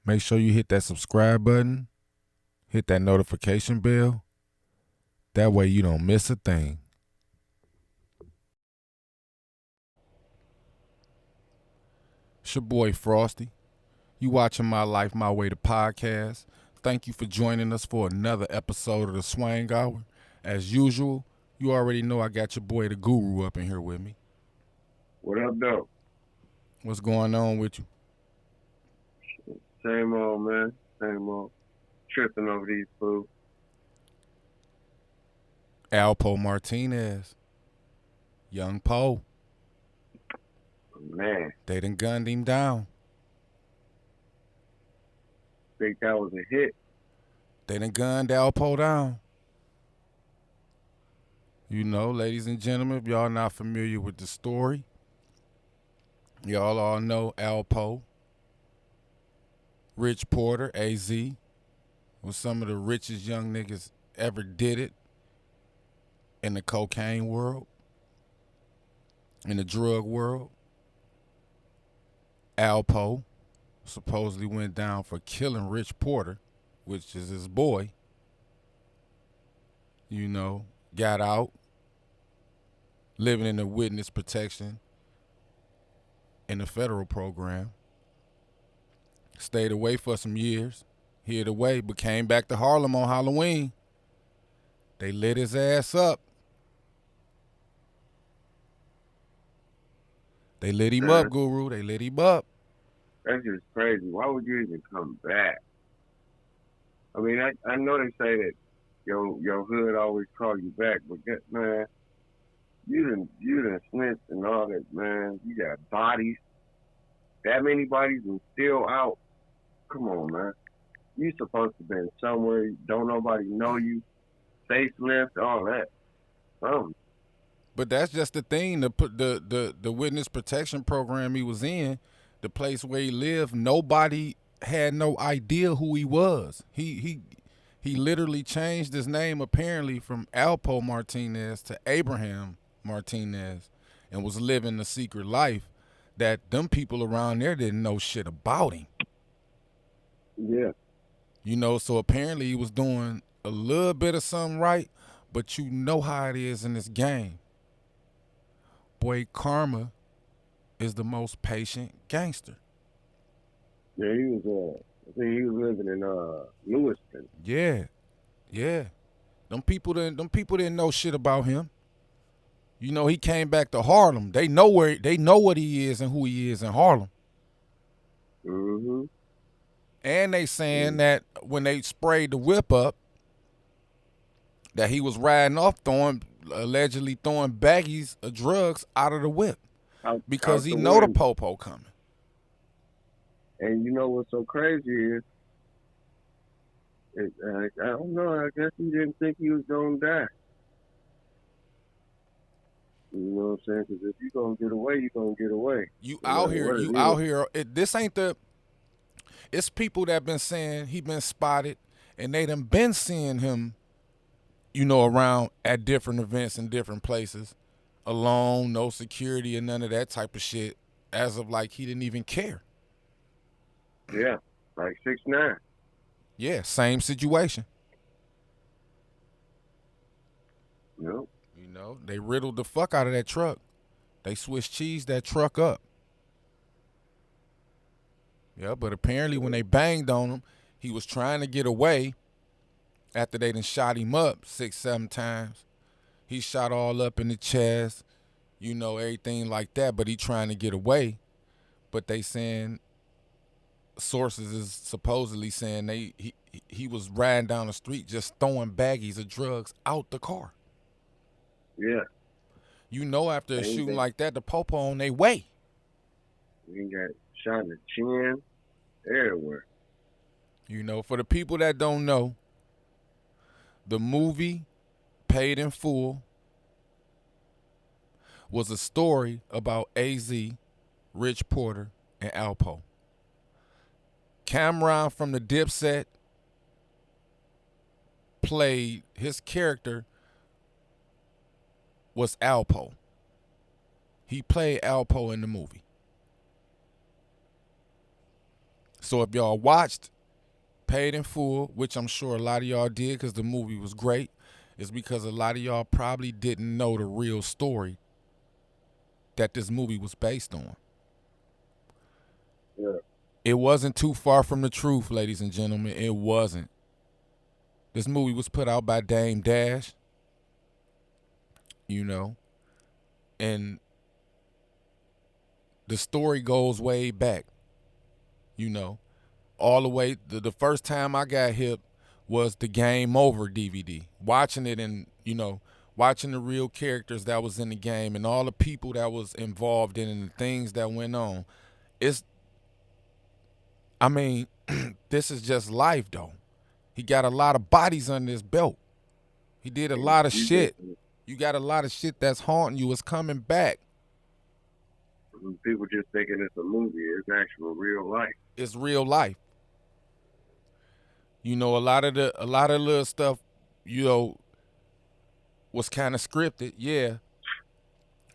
Make sure you hit that subscribe button, hit that notification bell. That way you don't miss a thing. It's your boy Frosty. You watching My Life, My Way, the podcast. Thank you for joining us for another episode of the Swang Hour. As usual, you already know I got your boy the Guru up in here with me. What up, though? What's going on with you? Same old, man. Same old. Tripping over these fools. Alpo Martinez. Young Poe. Man, They done gunned him down. think that was a hit. They done gunned Alpo down. You know, ladies and gentlemen, if y'all not familiar with the story, y'all all know Alpo, Rich Porter, AZ, was some of the richest young niggas ever did it in the cocaine world, in the drug world. Alpo supposedly went down for killing Rich Porter, which is his boy. You know, got out, living in the witness protection in the federal program. Stayed away for some years, hid away, but came back to Harlem on Halloween. They lit his ass up. They lit him up, Guru. They lit him up. That's just crazy. Why would you even come back? I mean, I know they say that your hood always call you back, but man, you done snitched and all that, man. You got bodies, that many bodies, and still out. Come on, man. You supposed to be somewhere. Don't nobody know you. Facelift, all that. But that's just the thing. The witness protection program he was in, the place where he lived, nobody had no idea who he was. He literally changed his name apparently from Alpo Martinez to Abraham Martinez, and was living a secret life that them people around there didn't know shit about him. Yeah. You know, so apparently he was doing a little bit of something right, but you know how it is in this game. Boy, karma is the most patient gangster. Yeah, he was. I think he was living in Lewiston. Yeah. Them people didn't know shit about him. You know, he came back to Harlem. They know what he is and who he is in Harlem. Mm-hmm. And they saying that when they sprayed the whip up, that he was riding off allegedly throwing baggies of drugs out of the whip because he know the popo coming. And you know what's so crazy is, I don't know, I guess he didn't think he was going to die. You know what I'm saying? Because if you're going to get away, you're going to get away. You out here. This ain't it's people that been saying he been spotted, and they done been seeing him, you know, around at different events in different places, alone, no security and none of that type of shit, as of like he didn't even care. Yeah, like 6ix9ine. Yeah, same situation. Yep. You know, they riddled the fuck out of that truck. They Swiss cheese that truck up. Yeah, but apparently when they banged on him, he was trying to get away after they done shot him up 6-7 times. He shot all up in the chest, you know, everything like that, but he trying to get away. But they saying, sources is supposedly saying he was riding down the street just throwing baggies of drugs out the car. Yeah. You know, after a shooting like that, the popo on their way. He got shot in the chin, everywhere. You know, for the people that don't know, the movie Paid in Full was a story about AZ, Rich Porter, and Alpo. Cameron from the Dipset played, his character was Alpo. He played Alpo in the movie. So if y'all watched Paid in Full, which I'm sure a lot of y'all did because the movie was great, is because a lot of y'all probably didn't know the real story that this movie was based on. Yeah. It wasn't too far from the truth, ladies and gentlemen. It wasn't. This movie was put out by Dame Dash, you know, and the story goes way back, you know, all the way. The first time I got hip was the Game Over DVD, watching it and, you know, watching the real characters that was in the game and all the people that was involved in it and the things that went on. I mean, this is just life, though. He got a lot of bodies under his belt. He did a lot of shit. You got a lot of shit that's haunting you. It's coming back. People just thinking it's a movie. It's actual real life. It's real life. You know, a lot of little stuff, you know, was kind of scripted, yeah.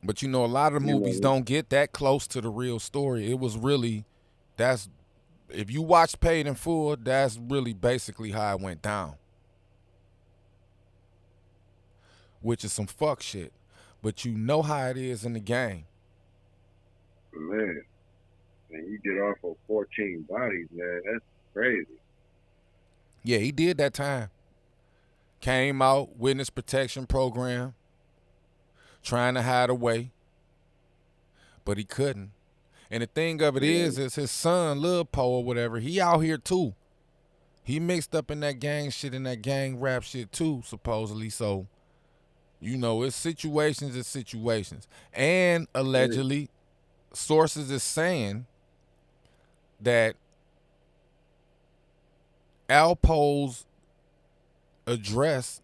But you know, a lot of the movies don't get that close to the real story. It was really, if you watch Paid in Full, that's really basically how it went down. Which is some fuck shit. But you know how it is in the game. Man, and you get off of 14 bodies, man. That's crazy. Yeah, he did that time. Came out, witness protection program, trying to hide away, but he couldn't. And the thing of it is his son, Lil Po or whatever, he out here too. He mixed up in that gang shit and that gang rap shit too, supposedly. So, you know, it's situations. And allegedly, sources is saying that Alpo's address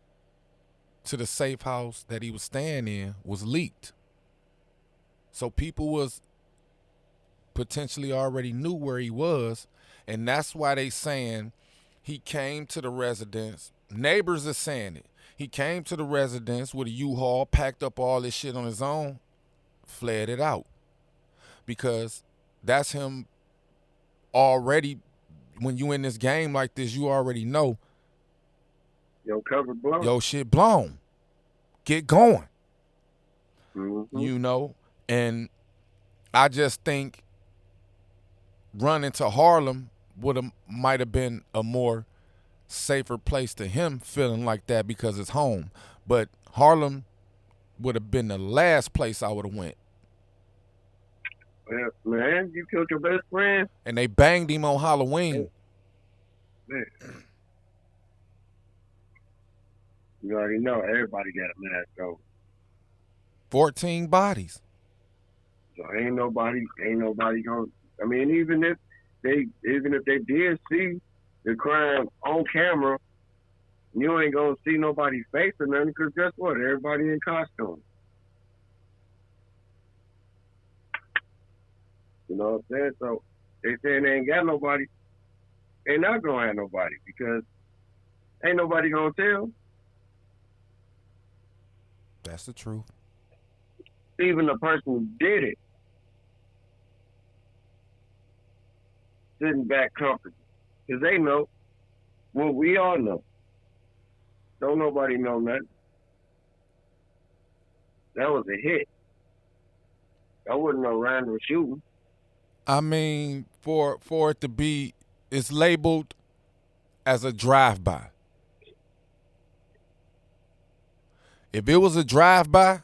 to the safe house that he was staying in was leaked. So people was potentially already knew where he was, and that's why they saying he came to the residence. Neighbors are saying it. He came to the residence with a U-Haul, packed up all this shit on his own, fled it out. Because that's him already. When you in this game like this, you already know. Yo, cover blown. Yo, shit blown. Get going. Mm-hmm. You know? And I just think running to Harlem might have been a more safer place to him feeling like that because it's home. But Harlem would have been the last place I would have went. Well, man, you killed your best friend. And they banged him on Halloween. Man. You already know everybody got a mask on. 14 bodies. So ain't nobody gonna. I mean, even if they did see the crime on camera, you ain't gonna see nobody face or nothing. Because guess what? Everybody in costume. You know what I'm saying? So they saying they ain't got nobody. They not gonna have nobody because ain't nobody gonna tell. That's the truth. Even the person who did it sitting back comfortable because they know what we all know. Don't nobody know nothing. That was a hit. That wasn't no random shooting. I mean, for it to be, it's labeled as a drive-by. If it was a drive-by,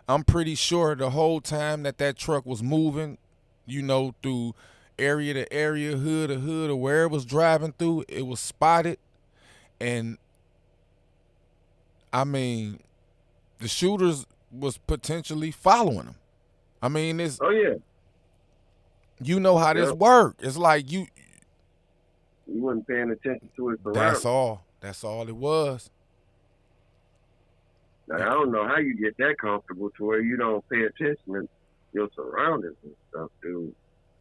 I'm pretty sure the whole time that truck was moving, you know, through area to area, hood to hood, or where it was driving through, it was spotted. And, I mean, the shooters was potentially following him. I mean, it's... Oh, yeah. You know how this work. It's like you wasn't paying attention to his surroundings. That's all it was. Now, I don't know how you get that comfortable to where you don't pay attention to your surroundings and stuff, dude.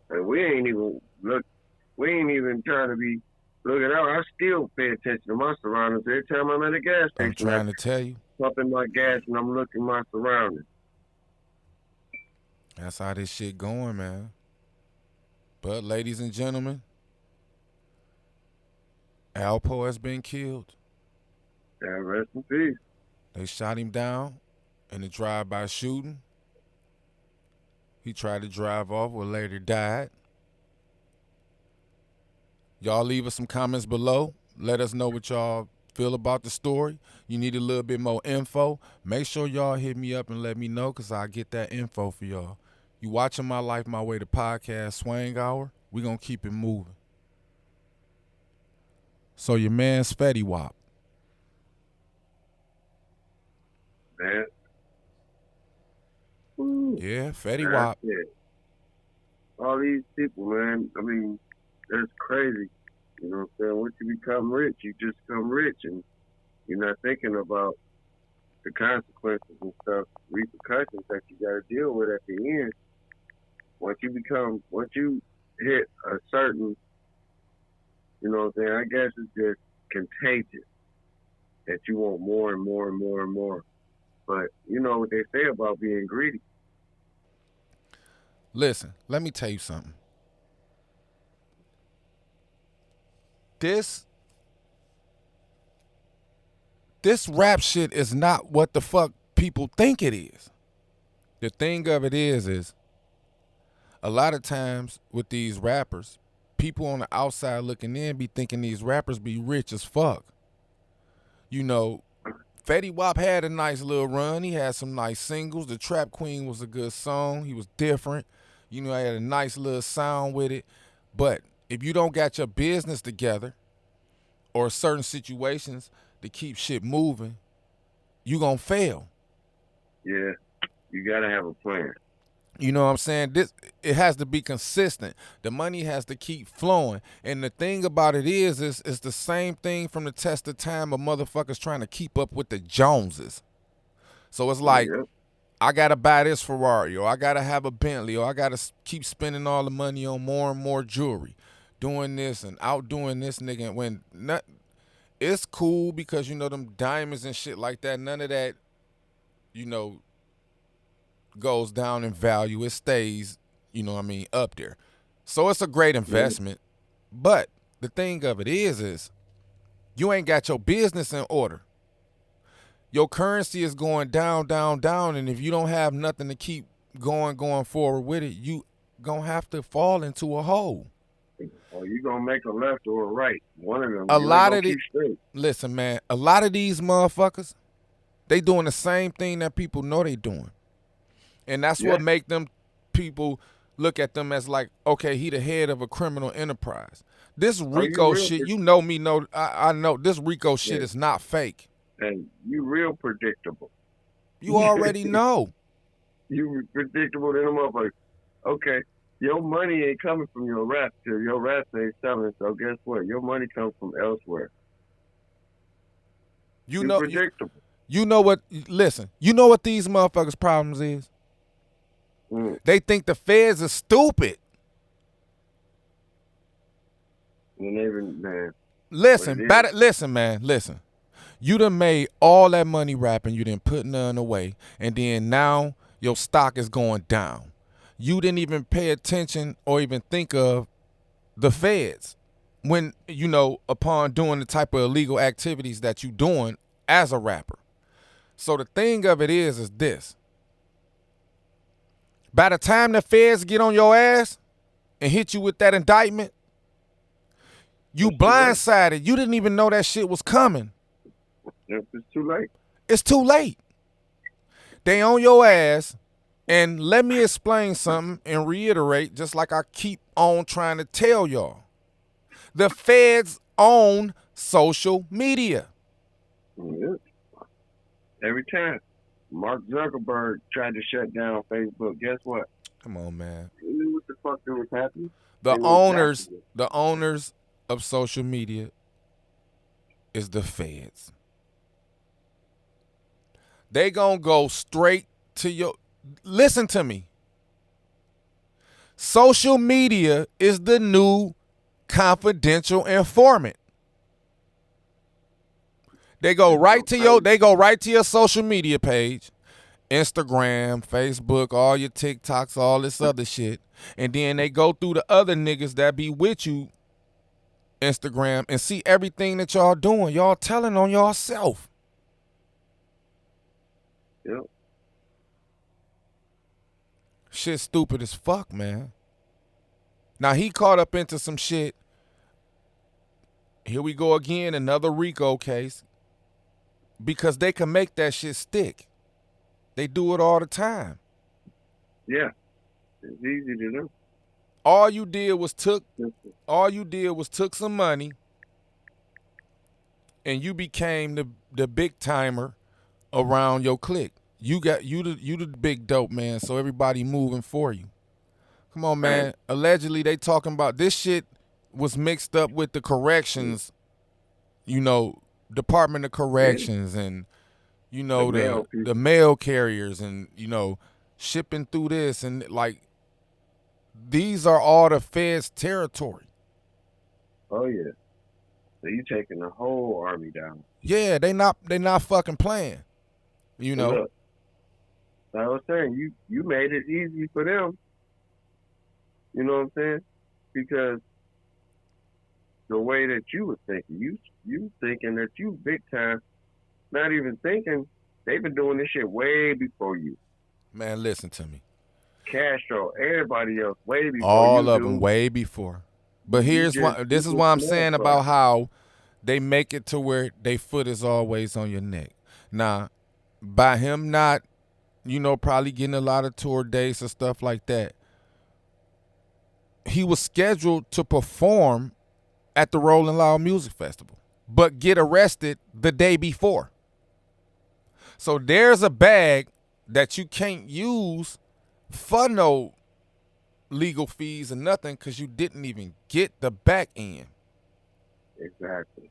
And we ain't even trying to be looking out. I still pay attention to my surroundings every time I'm at a gas station. I'm trying to tell you. Pumping my gas and I'm looking at my surroundings. That's how this shit going, man. But, ladies and gentlemen, Alpo has been killed. Yeah, rest in peace. They shot him down in a drive-by shooting. He tried to drive off, but later died. Y'all leave us some comments below. Let us know what y'all feel about the story. You need a little bit more info. Make sure y'all hit me up and let me know, because I'll get that info for y'all. You watching My Life, My Way, the podcast, Swang Hour. We going to keep it moving. So your man's Fetty Wap. Man. Ooh, Yeah, Fetty Wap. All these people, man, I mean, that's crazy. You know what I'm saying? Once you become rich, you just become rich, and you're not thinking about the consequences and stuff, repercussions that you got to deal with at the end. Once you hit a certain, you know what I'm saying, I guess it's just contagious that you want more and more and more and more. But you know what they say about being greedy. Listen, let me tell you something. This rap shit is not what the fuck people think it is. The thing of it is a lot of times with these rappers, people on the outside looking in be thinking these rappers be rich as fuck. You know, Fetty Wap had a nice little run. He had some nice singles. The Trap Queen was a good song. He was different. You know, he had a nice little sound with it. But if you don't got your business together or certain situations to keep shit moving, you gonna fail. Yeah, you got to have a plan. You know what I'm saying? It has to be consistent. The money has to keep flowing. And the thing about it is it's the same thing from the test of time of motherfuckers trying to keep up with the Joneses. So it's like, Yep. I got to buy this Ferrari, or I got to have a Bentley, or I got to keep spending all the money on more and more jewelry, doing this and outdoing this nigga. When it's cool because, you know, them diamonds and shit like that, none of that, you know, goes down in value. It stays, you know what I mean, up there. So it's a great investment. But the thing of it is you ain't got your business in order. Your currency is going down, down, down, and if you don't have nothing to keep going forward with it, you gonna have to fall into a hole. Or you gonna make a left or a right. One of them. A lot of these. Listen, man, a lot of these motherfuckers, they doing the same thing that people know they doing. And that's what make them people look at them as like, okay, he the head of a criminal enterprise. This RICO shit, you know me, I know this RICO shit is not fake. And you real predictable. You already know. You predictable to them motherfuckers. Okay, your money ain't coming from your rap till your rap ain't selling. So guess what? Your money comes from elsewhere. You know, predictable. You know what? Listen, you know what these motherfuckers' problems is? They think the feds are stupid. Man. Listen, man, listen. You done made all that money rapping, you didn't put none away, and then now your stock is going down. You didn't even pay attention or even think of the feds when, you know, upon doing the type of illegal activities that you doing as a rapper. So the thing of it is this. By the time the feds get on your ass and hit you with that indictment, you blindsided. You didn't even know that shit was coming. It's too late. It's too late. They on your ass, and let me explain something and reiterate, just like I keep on trying to tell y'all. The feds own social media. Yeah. Every time. Mark Zuckerberg tried to shut down Facebook. Guess what? Come on, man. You knew what the fuck that was happening? The owners of social media is the feds. They gonna go straight to your... Listen to me. Social media is the new confidential informant. They go right to your social media page, Instagram, Facebook, all your TikToks, all this other shit. And then they go through the other niggas that be with you, Instagram, and see everything that y'all doing. Y'all telling on yourself. Yep. Shit stupid as fuck, man. Now he caught up into some shit. Here we go again, another RICO case. Because they can make that shit stick. They do it all the time. Yeah. It's easy to do. All you did was took some money and you became the big timer around your clique. You the big dope man, so everybody moving for you. Come on, man. Right. Allegedly they talking about this shit was mixed up with the corrections, Department of Corrections and the mail carriers and shipping through this and like these are all the feds' territory. Oh yeah. So you taking the whole army down. Yeah, they not fucking playing. Look, I was saying you made it easy for them. You know what I'm saying? Because the way that you was thinking, you thinking that you big time, not even thinking they've been doing this shit way before you. Man, listen to me. Castro, everybody else, way before all you of do. them way before. But here's why. This is why I'm saying about how they make it to where they foot is always on your neck. Now, by him not, probably getting a lot of tour dates and stuff like that, he was scheduled to perform at the Rolling Loud Music Festival, but get arrested the day before. So there's a bag that you can't use for no legal fees or nothing because you didn't even get the back end. Exactly.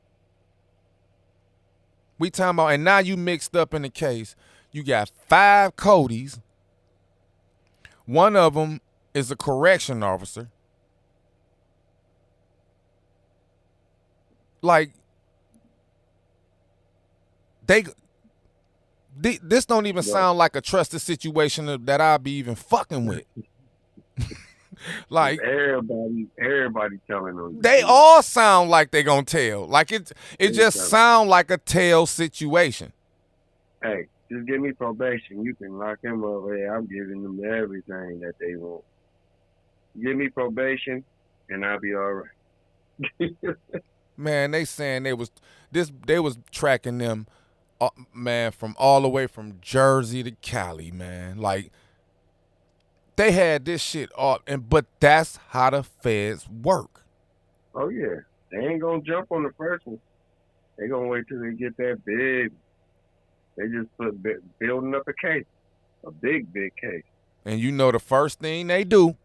We talking about, and now you mixed up in the case. You got 5 Codys. One of them is a correction officer. Like, this don't even sound like a trusted situation that I'll be even fucking with. Like everybody telling them. They all sound like they gonna tell. Like it just sound like a tell situation. Hey, just give me probation. You can lock him up. Hey, I'm giving them everything that they want. Give me probation, and I'll be all right. Man, they saying they was tracking them, man, from all the way from Jersey to Cali, man. Like they had this shit all, but that's how the feds work. Oh yeah, they ain't gonna jump on the first one. They gonna wait till they get that big. They just building up a case, a big case. And the first thing they do,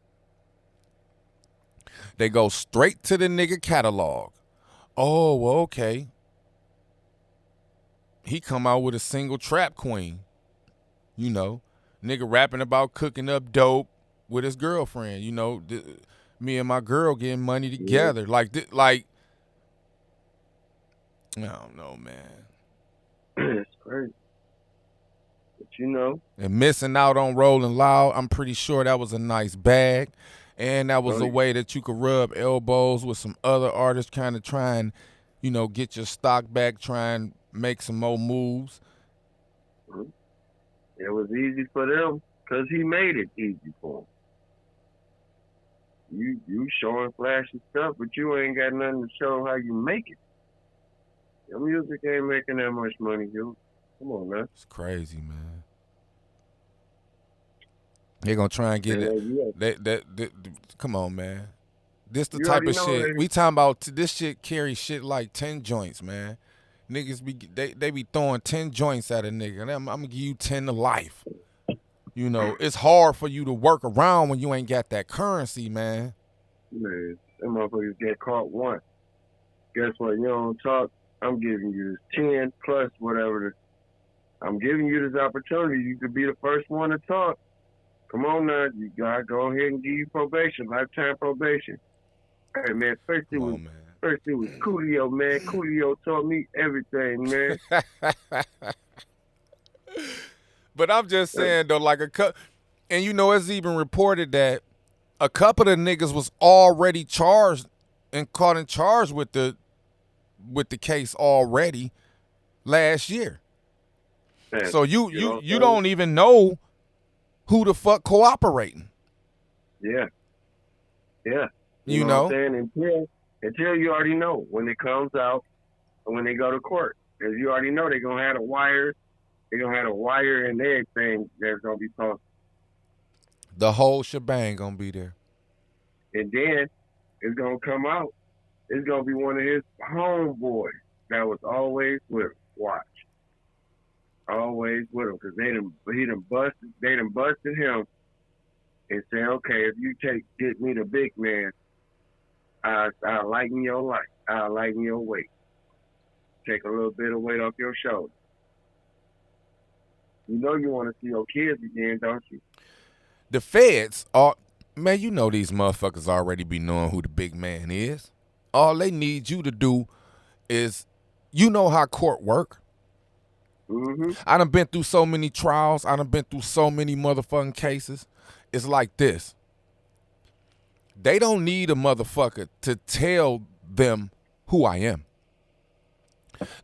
they go straight to the nigga catalog. Oh, well, okay. He come out with a single Trap Queen. Nigga rapping about cooking up dope with his girlfriend. Me and my girl getting money together. Yeah. Like, I don't know, man. It's crazy. But And missing out on Rolling Loud, I'm pretty sure that was a nice bag. And that was a way that you could rub elbows with some other artists kind of try and, get your stock back, try and make some more moves. It was easy for them because he made it easy for them. You showing flashy stuff, but you ain't got nothing to show how you make it. Your music ain't making that much money, dude. Come on, man. It's crazy, man. They're gonna try and get it. Come on, man. This the type of shit we talking about. This shit carry shit like 10 joints, man. Niggas they be throwing 10 joints at a nigga, and I'm gonna give you 10 to life. It's hard for you to work around when you ain't got that currency, man. Man, them motherfuckers get caught once. Guess what? You don't talk. I'm giving you this 10 plus whatever. I'm giving you this opportunity. You could be the first one to talk. Come on now, you gotta go ahead and give you probation, lifetime probation. Hey man, first it was Coolio, man. Coolio taught me everything, man. But I'm just saying though, like and it's even reported that a couple of niggas was already charged and caught in charge with the case already last year. Man, So know you don't even know who the fuck cooperating. Yeah. Yeah. You know know? what I'm saying? Until you already know when it comes out and when they go to court. Because you already know they're gonna have a wire. They're gonna have a wire and everything that's gonna be posted. The whole shebang gonna be there. And then it's gonna come out. It's gonna be one of his homeboys that was always with him. Watch. Always with him. Because they done busted him and say, okay, if you get me the big man, I'll lighten your life. I'll lighten your weight. Take a little bit of weight off your shoulder. You know you want to see your kids again, don't you? The feds are, man, these motherfuckers already be knowing who the big man is. All they need you to do is, how court work. Mm-hmm. I done been through so many trials. I done been through so many motherfucking cases. It's like this. They don't need a motherfucker to tell them who I am.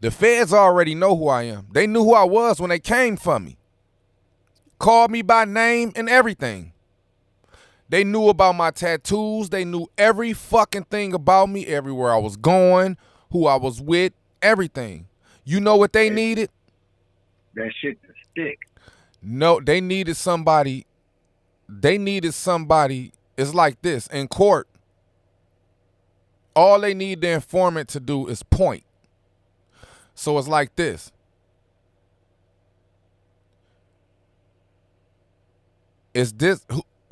The feds already know who I am. They knew who I was when they came for me. Called me by name and everything. They knew about my tattoos. They knew every fucking thing about me, everywhere I was going, who I was with, everything. You know what they needed? That shit to stick. No, they needed somebody. It's like this. In court, all they need the informant to do is point. So it's like this. Is this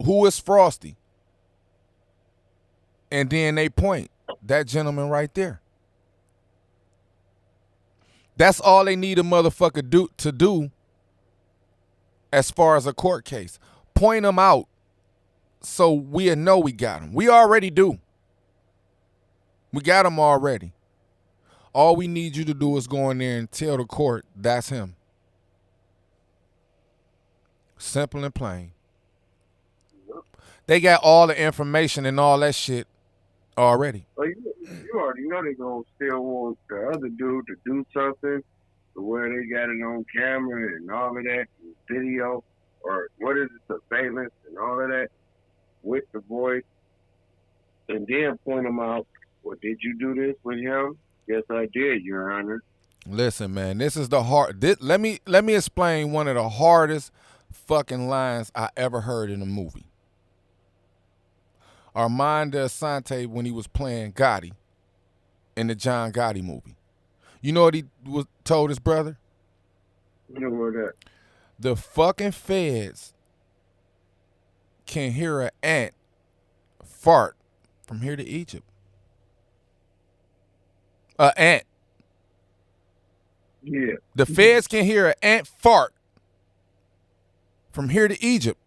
who is Frosty? And then they point. That gentleman right there. That's all they need a motherfucker to do as far as a court case. Point them out so we know we got them. We already do. We got them already. All we need you to do is go in there and tell the court that's him. Simple and plain. They got all the information and all that shit already. Well, you already know they're going to still want the other dude to do something to where they got it on camera and all of that, video, or what is it, surveillance and all of that with the voice, and then point them out. Well, did you do this with him? Yes, I did, Your Honor. Listen, man, this is the hard. Let me explain one of the hardest fucking lines I ever heard in a movie. Armando Asante when he was playing Gotti in the John Gotti movie. You know what he told his brother? You know what that? The fucking feds can hear an ant fart from here to Egypt. An ant. Yeah. The feds can hear an ant fart from here to Egypt.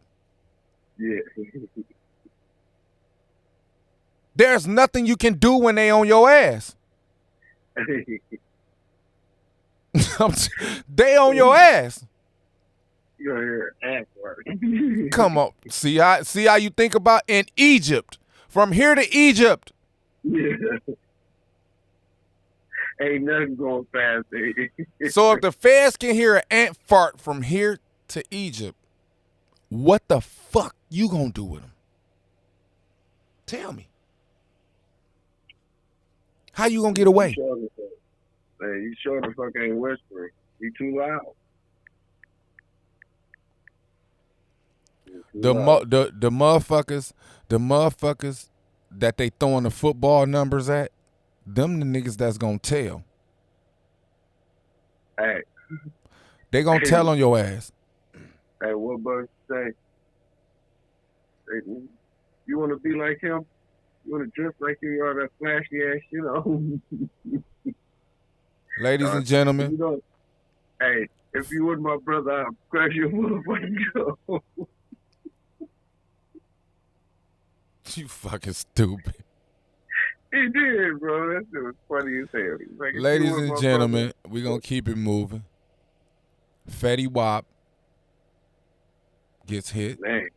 Yeah. There's nothing you can do when they on your ass. They on your ass. You hear ant fart. Come on. See how you think about in Egypt. From here to Egypt. Yeah. Ain't nothing going fast. So if the feds can hear an ant fart from here to Egypt, what the fuck you gonna do with them? Tell me. How you gonna get away? You sure the fuck ain't whispering. You too loud. The motherfuckers that they throwing the football numbers at, them the niggas that's gonna tell. Hey. They gonna tell on your ass. Hey, what Bugs say? You want to be like him? You want to dress like you are, that flashy ass, Ladies and gentlemen. Hey, if you were my brother, I'd crash your motherfucking go. You fucking stupid. He did, bro. That shit was funny as hell. Like, ladies and gentlemen, we're going to keep it moving. Fetty Wap gets hit Man,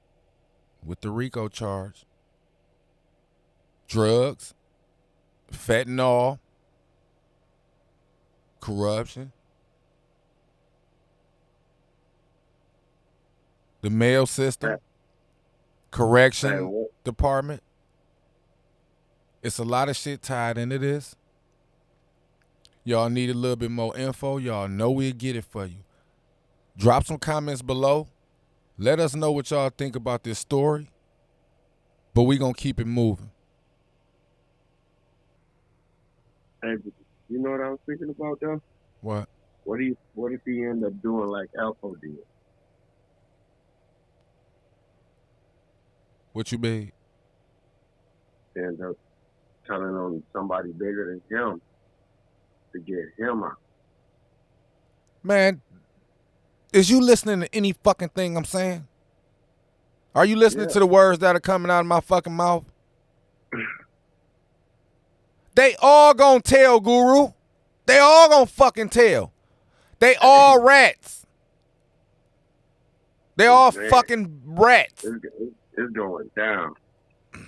with the RICO charge. Drugs, fentanyl, corruption. The mail system, man, correction what? department. It's a lot of shit tied into this. Y'all need a little bit more info. Y'all know we'll get it for you. Drop some comments below. Let us know what y'all think about this story. But we gonna keep it moving. Hey, but you know what I was thinking about though? What? What if he end up doing like Alpo did? What you mean? End up telling on somebody bigger than him to get him out. Man, is you listening to any fucking thing I'm saying? Are you listening to the words that are coming out of my fucking mouth? They all gonna tell, Guru. They all gonna fucking tell. They all rats. They all Man, fucking rats. It's going down.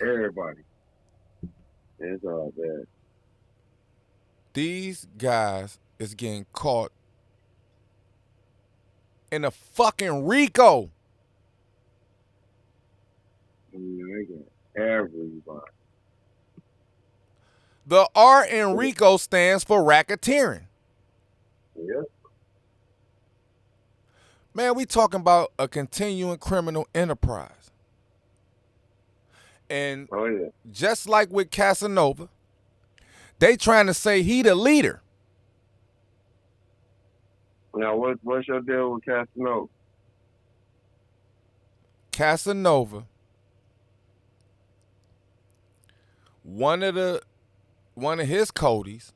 Everybody. It's all bad. These guys is getting caught in a fucking RICO. I mean, they got everybody. The R in RICO stands for racketeering. Yep. Man, we talking about a continuing criminal enterprise. And Oh yeah. just like with Casanova, they trying to say he the leader. Now what's your deal with Casanova? Casanova, one of his Codys,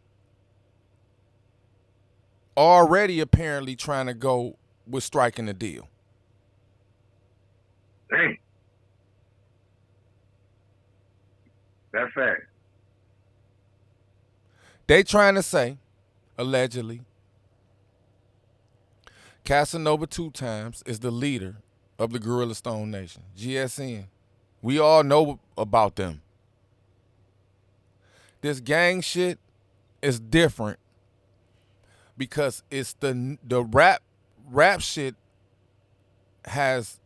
already apparently trying to go with striking a deal. Dang. That's fact. They trying to say, allegedly, Casanova 2 times is the leader of the Gorilla Stone Nation, GSN. We all know about them. This gang shit is different because it's the rap shit has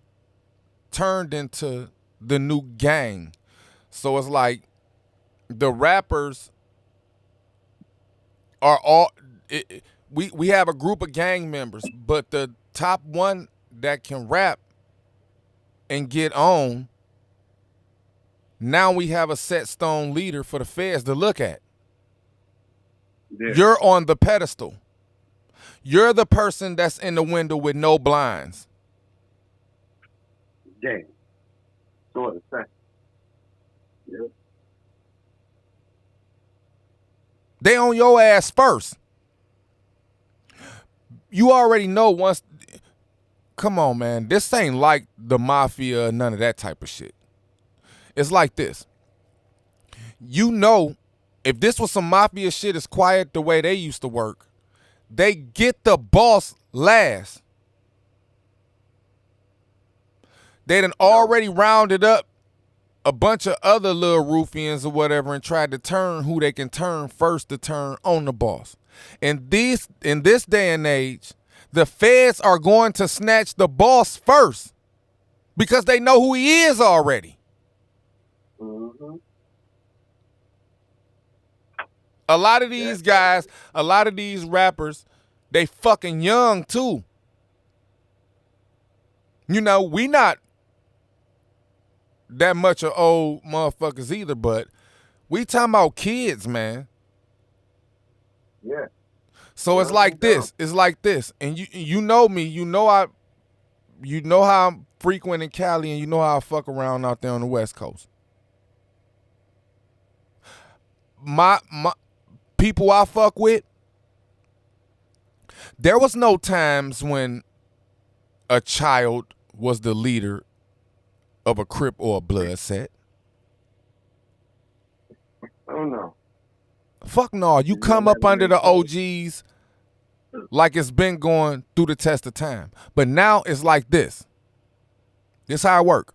turned into the new gang. So it's like the rappers are all we have a group of gang members, but the top one that can rap and get on, now we have a set stone leader for the feds to look at. Yeah. You're on the pedestal. You're the person that's in the window with no blinds. Dang. Sort of fact. Yep. They on your ass first. You already know once. Come on, man. This ain't like the mafia or none of that type of shit. It's like this. You know, if this was some mafia shit as quiet the way they used to work, they get the boss last. They done already rounded up a bunch of other little ruffians or whatever and tried to turn who they can turn first to turn on the boss. In this day and age, the feds are going to snatch the boss first because they know who he is already. Mm-hmm. A lot of these guys, a lot of these rappers, they fucking young too. You know, we not that much of old motherfuckers either, but we talking about kids, man. Yeah. So it's like this. It's like this. And you know me, you know how I'm frequent in Cali and you know how I fuck around out there on the West Coast. My people I fuck with, there was no times when a child was the leader of a Crip or a Blood set. Oh no. Fuck no. You come up under the OGs like it's been going through the test of time. But now it's like this. This how it work.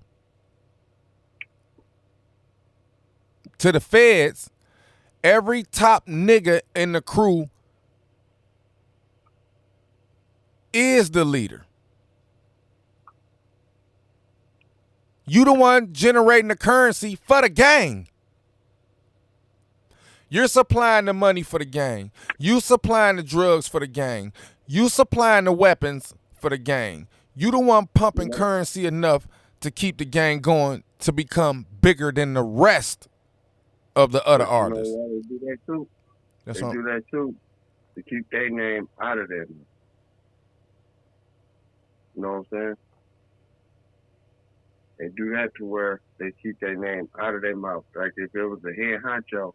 To the feds, every top nigga in the crew is the leader. You the one generating the currency for the gang. You're supplying the money for the gang. You supplying the drugs for the gang. You supplying the weapons for the gang. You the one pumping currency enough to keep the gang going to become bigger than the rest of the other artists. You know why they do that too? That's They do that too to keep their name out of there. You know what I'm saying? They do that to where they keep their name out of their mouth. Like if it was a head honcho,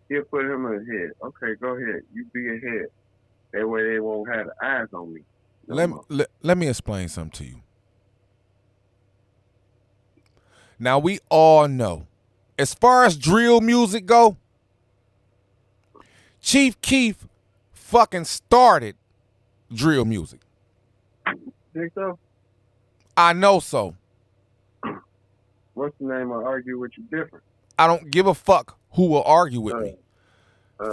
he'll put him in the head. Okay, go ahead. You be a head. That way they won't have the eyes on me. Let me explain something to you. Now we all know, as far as drill music go, Chief Keef fucking started drill music. Think so? I know so. What's the name? I argue with you different. I don't give a fuck who will argue with me.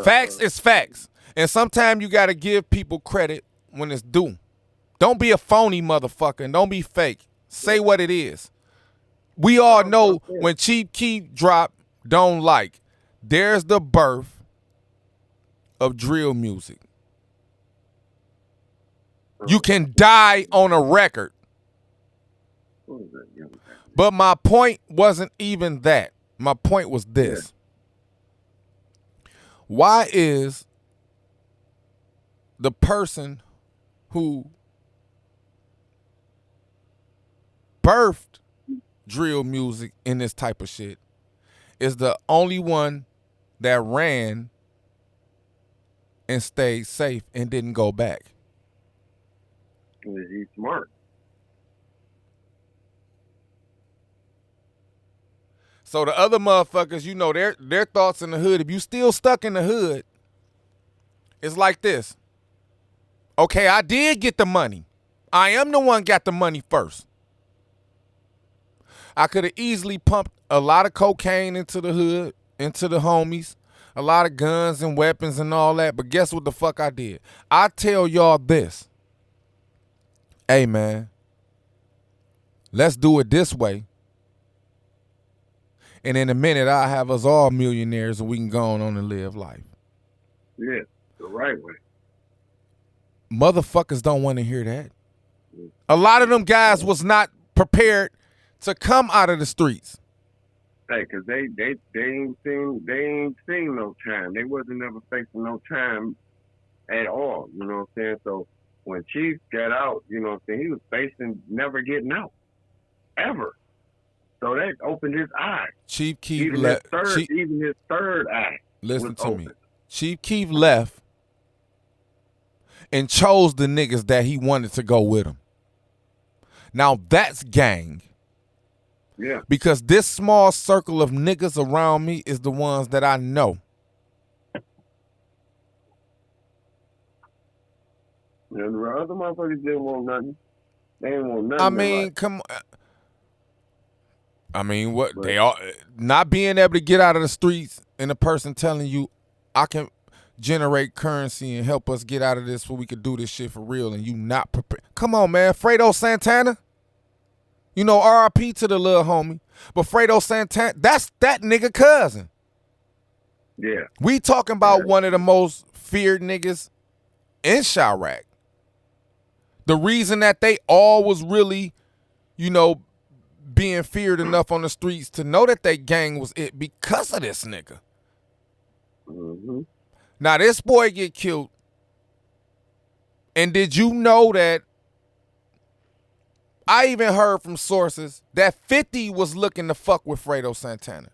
Facts is facts. And sometimes you gotta give people credit when it's due. Don't be a phony motherfucker and don't be fake. Say what it is. We all know when Chief Keef dropped Don't Like, there's the birth of drill music. You can die on a record. But my point wasn't even that. My point was this. Why is the person who birthed drill music in this type of shit is the only one that ran and stayed safe and didn't go back? He's smart. So the other motherfuckers, you know, their thoughts in the hood, if you still stuck in the hood, it's like this. Okay, I did get the money. I am the one got the money first. I could have easily pumped a lot of cocaine into the hood, into the homies, a lot of guns and weapons and all that, but guess what the fuck I did? I tell y'all this. Hey, man, let's do it this way. And in a minute, I'll have us all millionaires and we can go on and live life. Yeah, the right way. Motherfuckers don't want to hear that. A lot of them guys was not prepared to come out of the streets. Hey, cause they ain't seen no time. They wasn't ever facing no time at all. You know what I'm saying? So when Chief got out, you know what I'm saying, he was facing never getting out. Ever. So that opened his eyes. Chief Keef even left. Even his third eye. Listen to open. me. Chief Keef left and chose the niggas that he wanted to go with him. Now that's gang. Yeah. Because this small circle of niggas around me is the ones that I know. And the other motherfuckers didn't want nothing. They didn't want nothing. I mean, come on. I mean, what but they are not being able to get out of the streets and a person telling you, I can generate currency and help us get out of this so we could do this shit for real, and you not prepared. Come on, man. Fredo Santana. You know, RIP to the little homie. But Fredo Santana, that's that nigga cousin. Yeah. We talking about one of the most feared niggas in Chirac. The reason that they all was really, you know, being feared enough on the streets to know that they gang was it because of this nigga. Mm-hmm. Now this boy get killed. And did you know that I even heard from sources that 50 was looking to fuck with Fredo Santana.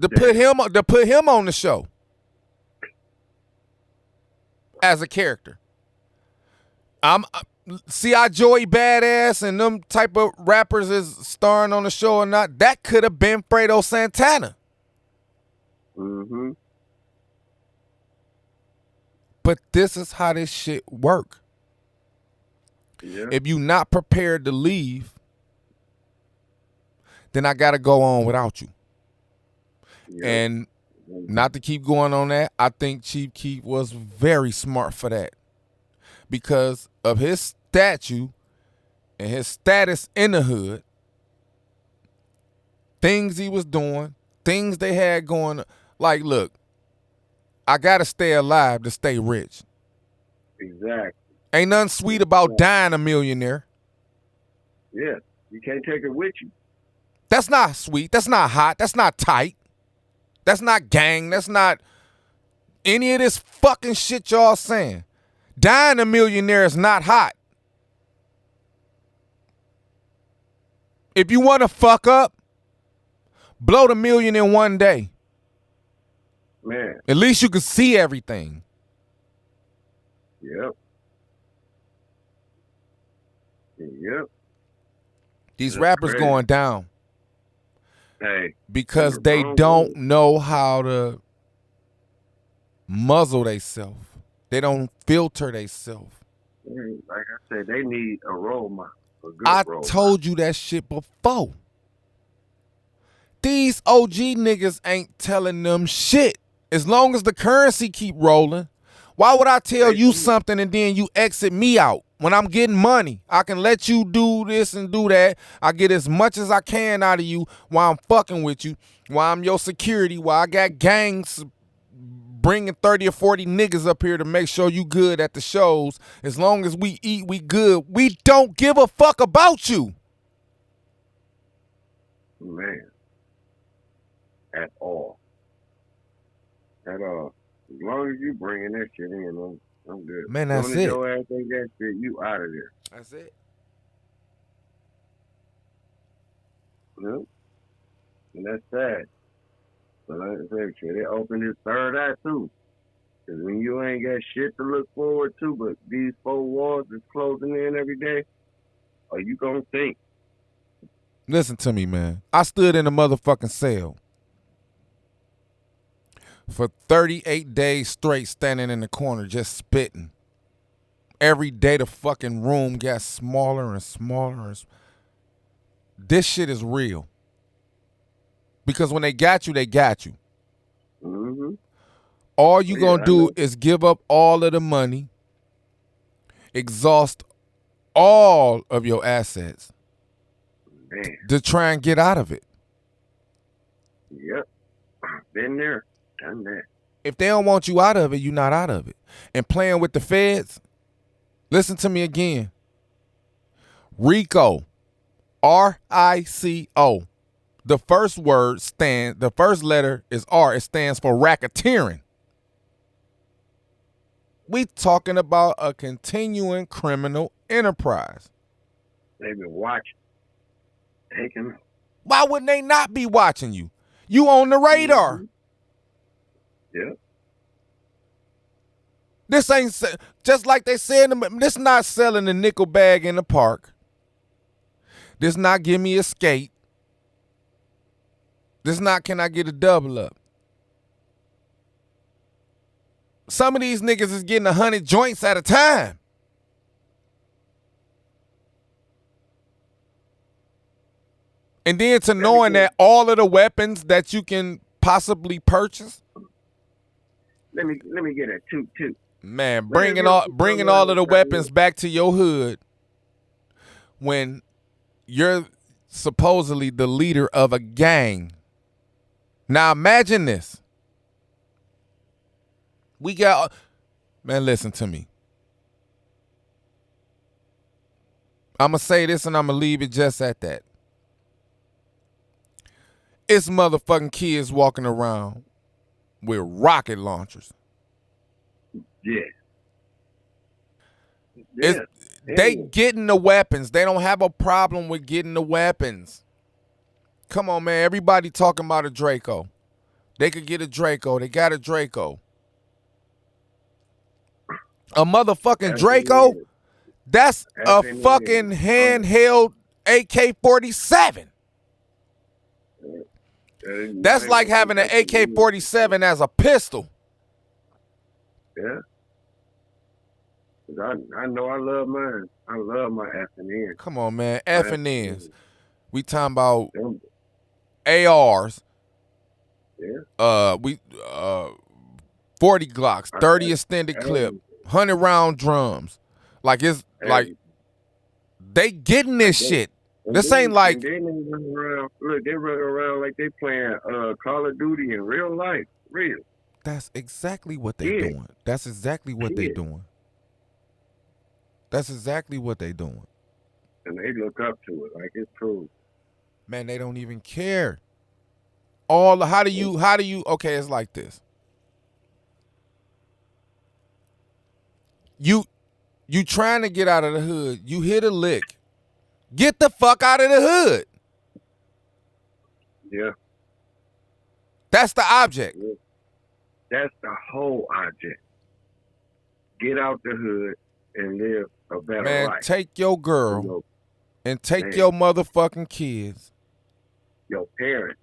To put him on the show as a character. See how Joey Badass and them type of rappers is starring on the show or not? That could have been Fredo Santana. Mm-hmm. But this is how this shit work. Yeah. If you not prepared to leave, then I gotta go on without you. Yeah. And not to keep going on that, I think Chief Keef was very smart for that. Because of his stature and his status in the hood, things he was doing, things they had going. Like, look, I gotta stay alive to stay rich. Exactly. Ain't nothing sweet about dying a millionaire. Yeah. You can't take it with you. That's not sweet. That's not hot. That's not tight. That's not gang. That's not any of this fucking shit y'all saying. Dying a millionaire is not hot. If you want to fuck up, blow the million in one day. Man. At least you can see everything. Yep. Yep. These That's rappers crazy. going down Hey. because they don't know how to muzzle themselves. They don't filter themselves. Like I said, they need a role model. I told you that shit before. These OG niggas ain't telling them shit. As long as the currency keep rolling, why would I tell you something and then you exit me out? When I'm getting money, I can let you do this and do that. I get as much as I can out of you while I'm fucking with you, while I'm your security, while I got gangs bringing 30 or 40 niggas up here to make sure you good at the shows. As long as we eat, we good. We don't give a fuck about you. Man. At all. At all. As long as you bringing that shit in, I'm good. Man, that's as it. Your ass ain't that shit, you out of there. That's it. Yep. And that's sad. But like I said, shit, it opened his third eye too. Because when you ain't got shit to look forward to, but these four walls is closing in every day, are you gonna think? Listen to me, man. I stood in a motherfucking cell for 38 days straight, standing in the corner just spitting. Every day the fucking room got smaller and smaller. This shit is real. Because when they got you, they got you. Mm-hmm. All you gonna do is give up all of the money, exhaust all of your assets to try and get out of it. Yep. Been there, done that. If they don't want you out of it, you're not out of it. And playing with the feds, listen to me again. RICO, R-I-C-O. The first letter is R. It stands for racketeering. We talking about a continuing criminal enterprise. They've been watching. Taking. Why wouldn't they not be watching you? You on the radar. Mm-hmm. Yeah. This ain't just like they said. This not selling a nickel bag in the park. This not give me a skate. This not can I get a double up. Some of these niggas is getting 100 joints at a time. And then to knowing that all of the weapons that you can possibly purchase. Let me get a 2-2. Man, bringing all of the weapons back to your hood when you're supposedly the leader of a gang. Now imagine this. Man, listen to me. I'm going to say this and I'm going to leave it just at that. It's motherfucking kids walking around with rocket launchers. Yeah. They getting the weapons. They don't have a problem with getting the weapons. Come on, man. Everybody talking about a Draco. They could get a Draco. They got a Draco. A motherfucking Draco? That's a fucking handheld AK-47. That's like having an AK-47 as a pistol. Yeah. I know I love mine. I love my F and N. Come on, man. My F F and and N's. N. We talking about Them, ARs. yeah. We 40 Glocks, I 30 got extended clip, everything. 100-round drums. Like it's like Everything. they getting this Like they, shit. This ain't and like, then they run around. Look, they run around like they playing Call of Duty in real life. Real. that's exactly what they Kid. doing. That's exactly what they Kid. doing. That's exactly what they doing. And they look up to it like it's cool. Man, they don't even care. How do you okay, it's like this. You trying to get out of the hood, you hit a lick. Get the fuck out of the hood. Yeah. That's the object. Yeah. That's the whole object. Get out the hood and live a better Man, life. take your girl You know, and take man, your motherfucking kids. your parents.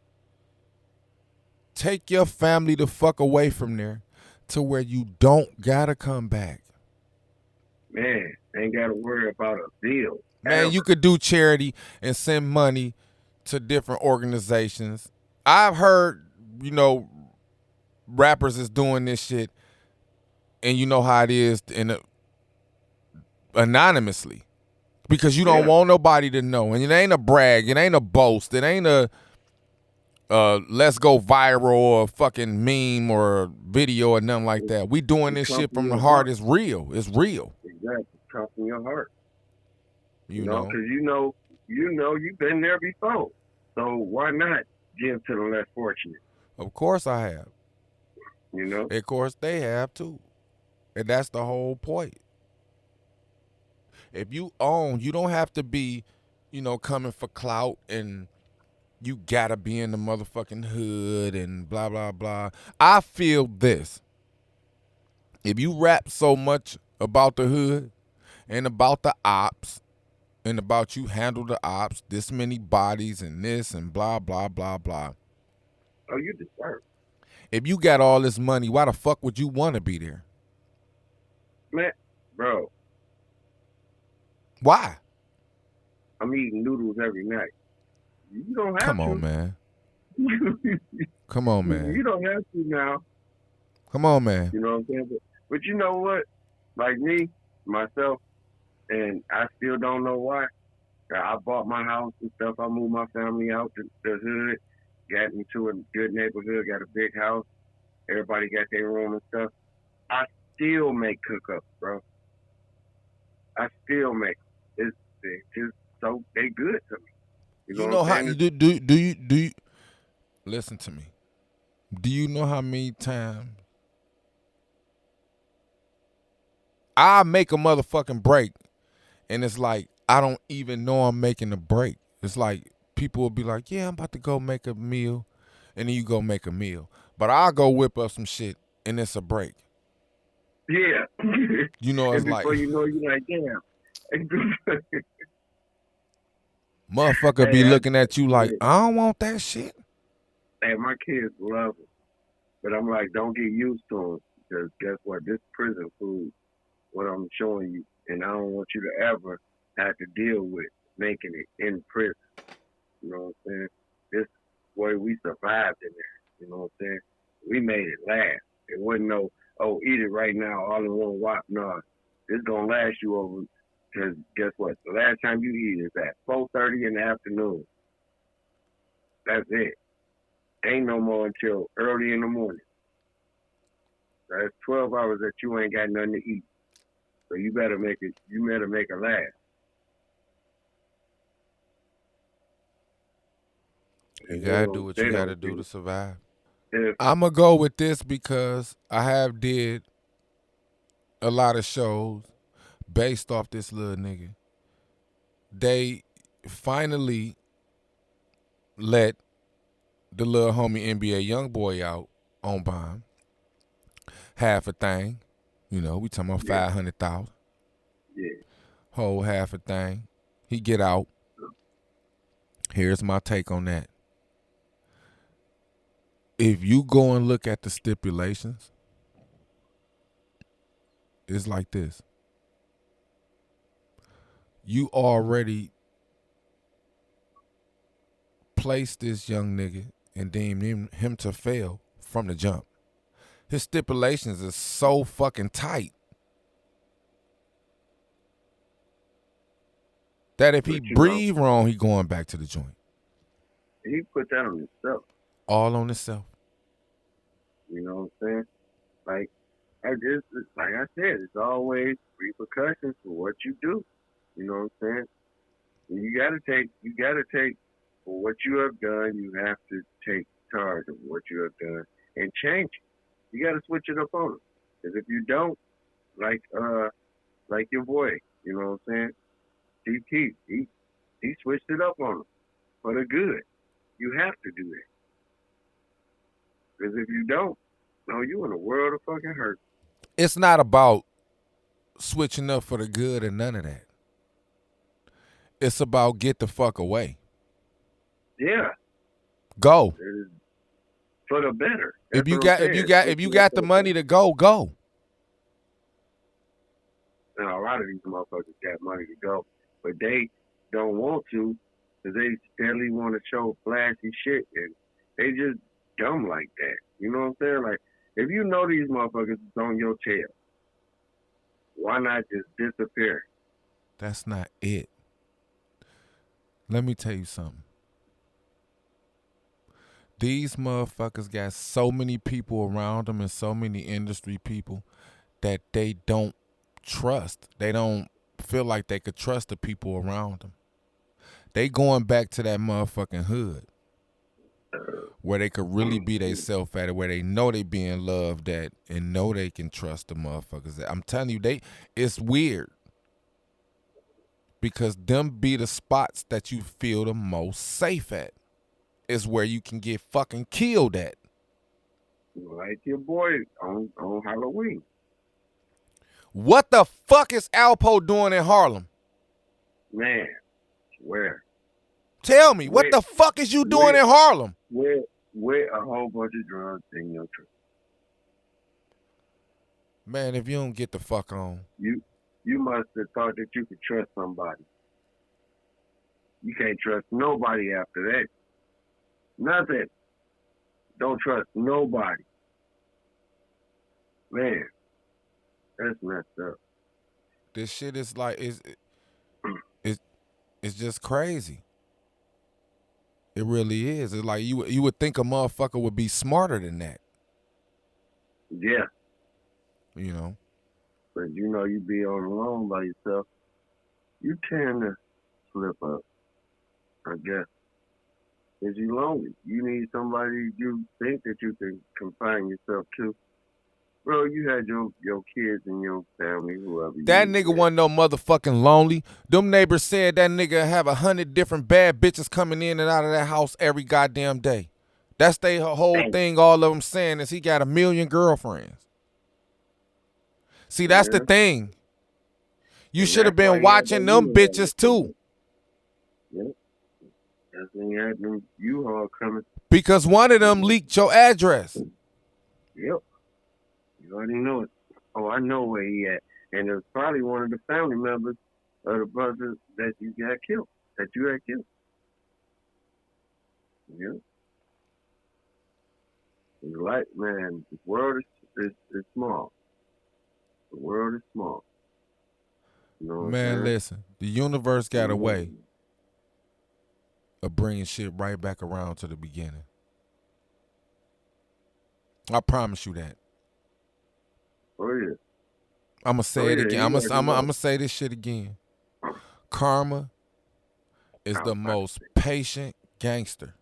Take your family the fuck away from there to where you don't gotta come back. Man, ain't got to worry about a bill. Man, ever. you could do charity and send money to different organizations. I've heard, rappers is doing this shit, and you know how it is anonymously, because you don't want nobody to know, and it ain't a brag, it ain't a boast, it ain't a let's go viral or a fucking meme or video or nothing like that. We doing this shit from the heart. It's real. It's real. Exactly, come from your heart. You know, because you've been there before. So why not give to the less fortunate? Of course I have. You know, Of course they have too, and that's the whole point. If you own, you don't have to be, coming for clout and you gotta be in the motherfucking hood and blah blah blah. I feel this. If you rap so much about the hood and about the ops and about you handle the ops, this many bodies and this and blah blah blah blah. Oh, you deserve. If you got all this money, why the fuck would you want to be there? Man, bro. Why? I'm eating noodles every night. You don't have to. Come on, man. Come on, man. You don't have to now. Come on, man. You know what I'm saying? But you know what? Like me, myself, and I still don't know why. I bought my house and stuff. I moved my family out to the hood, got into a good neighborhood, got a big house. Everybody got their room and stuff. I still make cook-ups, bro. I still make them. It's just so they good to me. You know how do you listen to me? Do you know how many times I make a motherfucking break and it's like I don't even know I'm making a break. It's like people will be like, "Yeah, I'm about to go make a meal," and then you go make a meal. But I'll go whip up some shit and it's a break. Yeah. You know, it's and like before you know, you're like, damn. motherfucker be looking at you like, I don't want that shit. Hey, my kids love it. But I'm like, don't get used to them. Because guess what? This prison food, what I'm showing you, and I don't want you to ever have to deal with making it in prison. You know what I'm saying? This way we survived in there. You know what I'm saying? We made it last. It wasn't no, oh, eat it right now, all in one whop. No, it's going to last you over. Because guess what? The last time you eat is at 4:30 in the afternoon. That's it. Ain't no more until early in the morning. That's 12 hours that you ain't got nothing to eat. So you better make it. You better make it last. You gotta do what you gotta do to survive. Yeah. I'ma go with this because I have did a lot of shows based off this little nigga. They finally let the little homie NBA Youngboy out on bond. Half a thing. You know, we talking about 500,000. Yeah. Whole half a thing. He get out. Here's my take on that. If you go and look at the stipulations, it's like this. you already placed this young nigga and deemed him to fail from the jump. His stipulations is so fucking tight that if he But, breathe wrong, he going back to the joint. He put that on himself. All on himself. You know what I'm saying? Like I said, it's always repercussions for what you do. You know what I'm saying? You gotta take for what you have done. You have to take charge of what you have done and change it. You gotta switch it up on them. Because if you don't, like your boy, you know what I'm saying? Keef, he switched it up on them for the good. You have to do that. Because if you don't, no, you in a world of fucking hurt. It's not about switching up for the good and none of that. It's about get the fuck away. Yeah. Go. For the better. If you got the money to go. Now, a lot of these motherfuckers got money to go, but they don't want to because they steadily want to show flashy shit, and they just dumb like that. You know what I'm saying? Like, if you know these motherfuckers is on your tail, why not just disappear? That's not it. Let me tell you something. These motherfuckers got so many people around them and so many industry people that they don't trust. They don't feel like they could trust the people around them. They going back to that motherfucking hood where they could really be they self at it, where they know they being loved at and know they can trust the motherfuckers. I'm telling you, it's weird because them be the spots that you feel the most safe at. Is where you can get fucking killed at. Like your boy on Halloween. What the fuck is Alpo doing in Harlem? Man, where? Tell me, what the fuck is you doing in Harlem? With a whole bunch of drugs in your truck. Man, if you don't get the fuck on. You must have thought that you could trust somebody. You can't trust nobody after that. Nothing. Don't trust nobody. Man, that's messed up. This shit is like it's just crazy. It really is. It's like you would think a motherfucker would be smarter than that. Yeah. You know. But you be on alone by yourself. You tend to slip up, I guess. Because you're lonely. You need somebody you think that you can confine yourself to. Bro, you had your kids and your family, whoever. That nigga wasn't no motherfucking lonely. Them neighbors said that nigga have 100 different bad bitches coming in and out of that house every goddamn day. That's their whole thing. All of them saying is he got 1 million girlfriends. See, that's the thing. You should have been watching them bitches too. Yep. That's when you had them U-Haul coming. Because one of them leaked your address. Yep. You already know it. Oh, I know where he at. And it was probably one of the family members of the brothers that you had killed. Yeah. It's like, man, the world is small. The world is small. You know man, listen. The universe got a way of bringing shit right back around to the beginning. I promise you that. Oh yeah. I'm gonna say it again. I'm gonna say this shit again. Karma is the most patient gangster.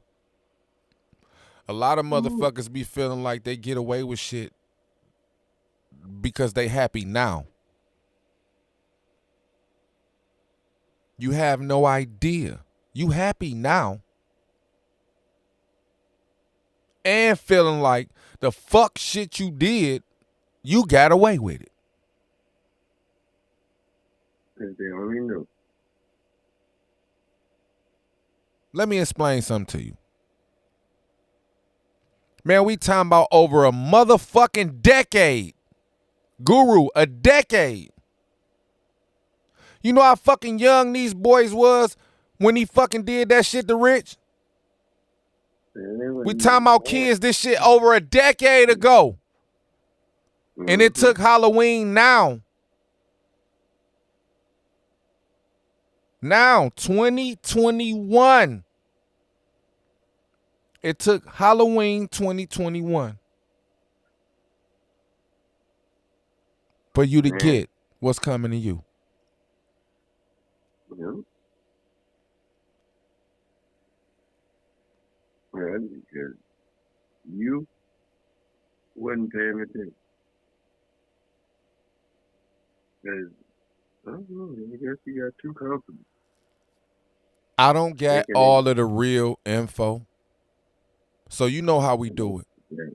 A lot of motherfuckers be feeling like they get away with shit because they happy now. You have no idea. You happy now. And feeling like the fuck shit you did, you got away with it. They only knew. Let me explain something to you. Man, we talking about over a motherfucking decade. Guru, a decade. You know how fucking young these boys was when he fucking did that shit to Rich? We talking about kids, this shit over a decade ago. And it took Halloween now. Now, 2021. It took Halloween 2021 for you to get what's coming to you. Yeah. Yeah, because you wasn't paying attention. Because, I don't know, I guess you got too comfortable. I don't get all of the real info. So you know how we do it. Yeah.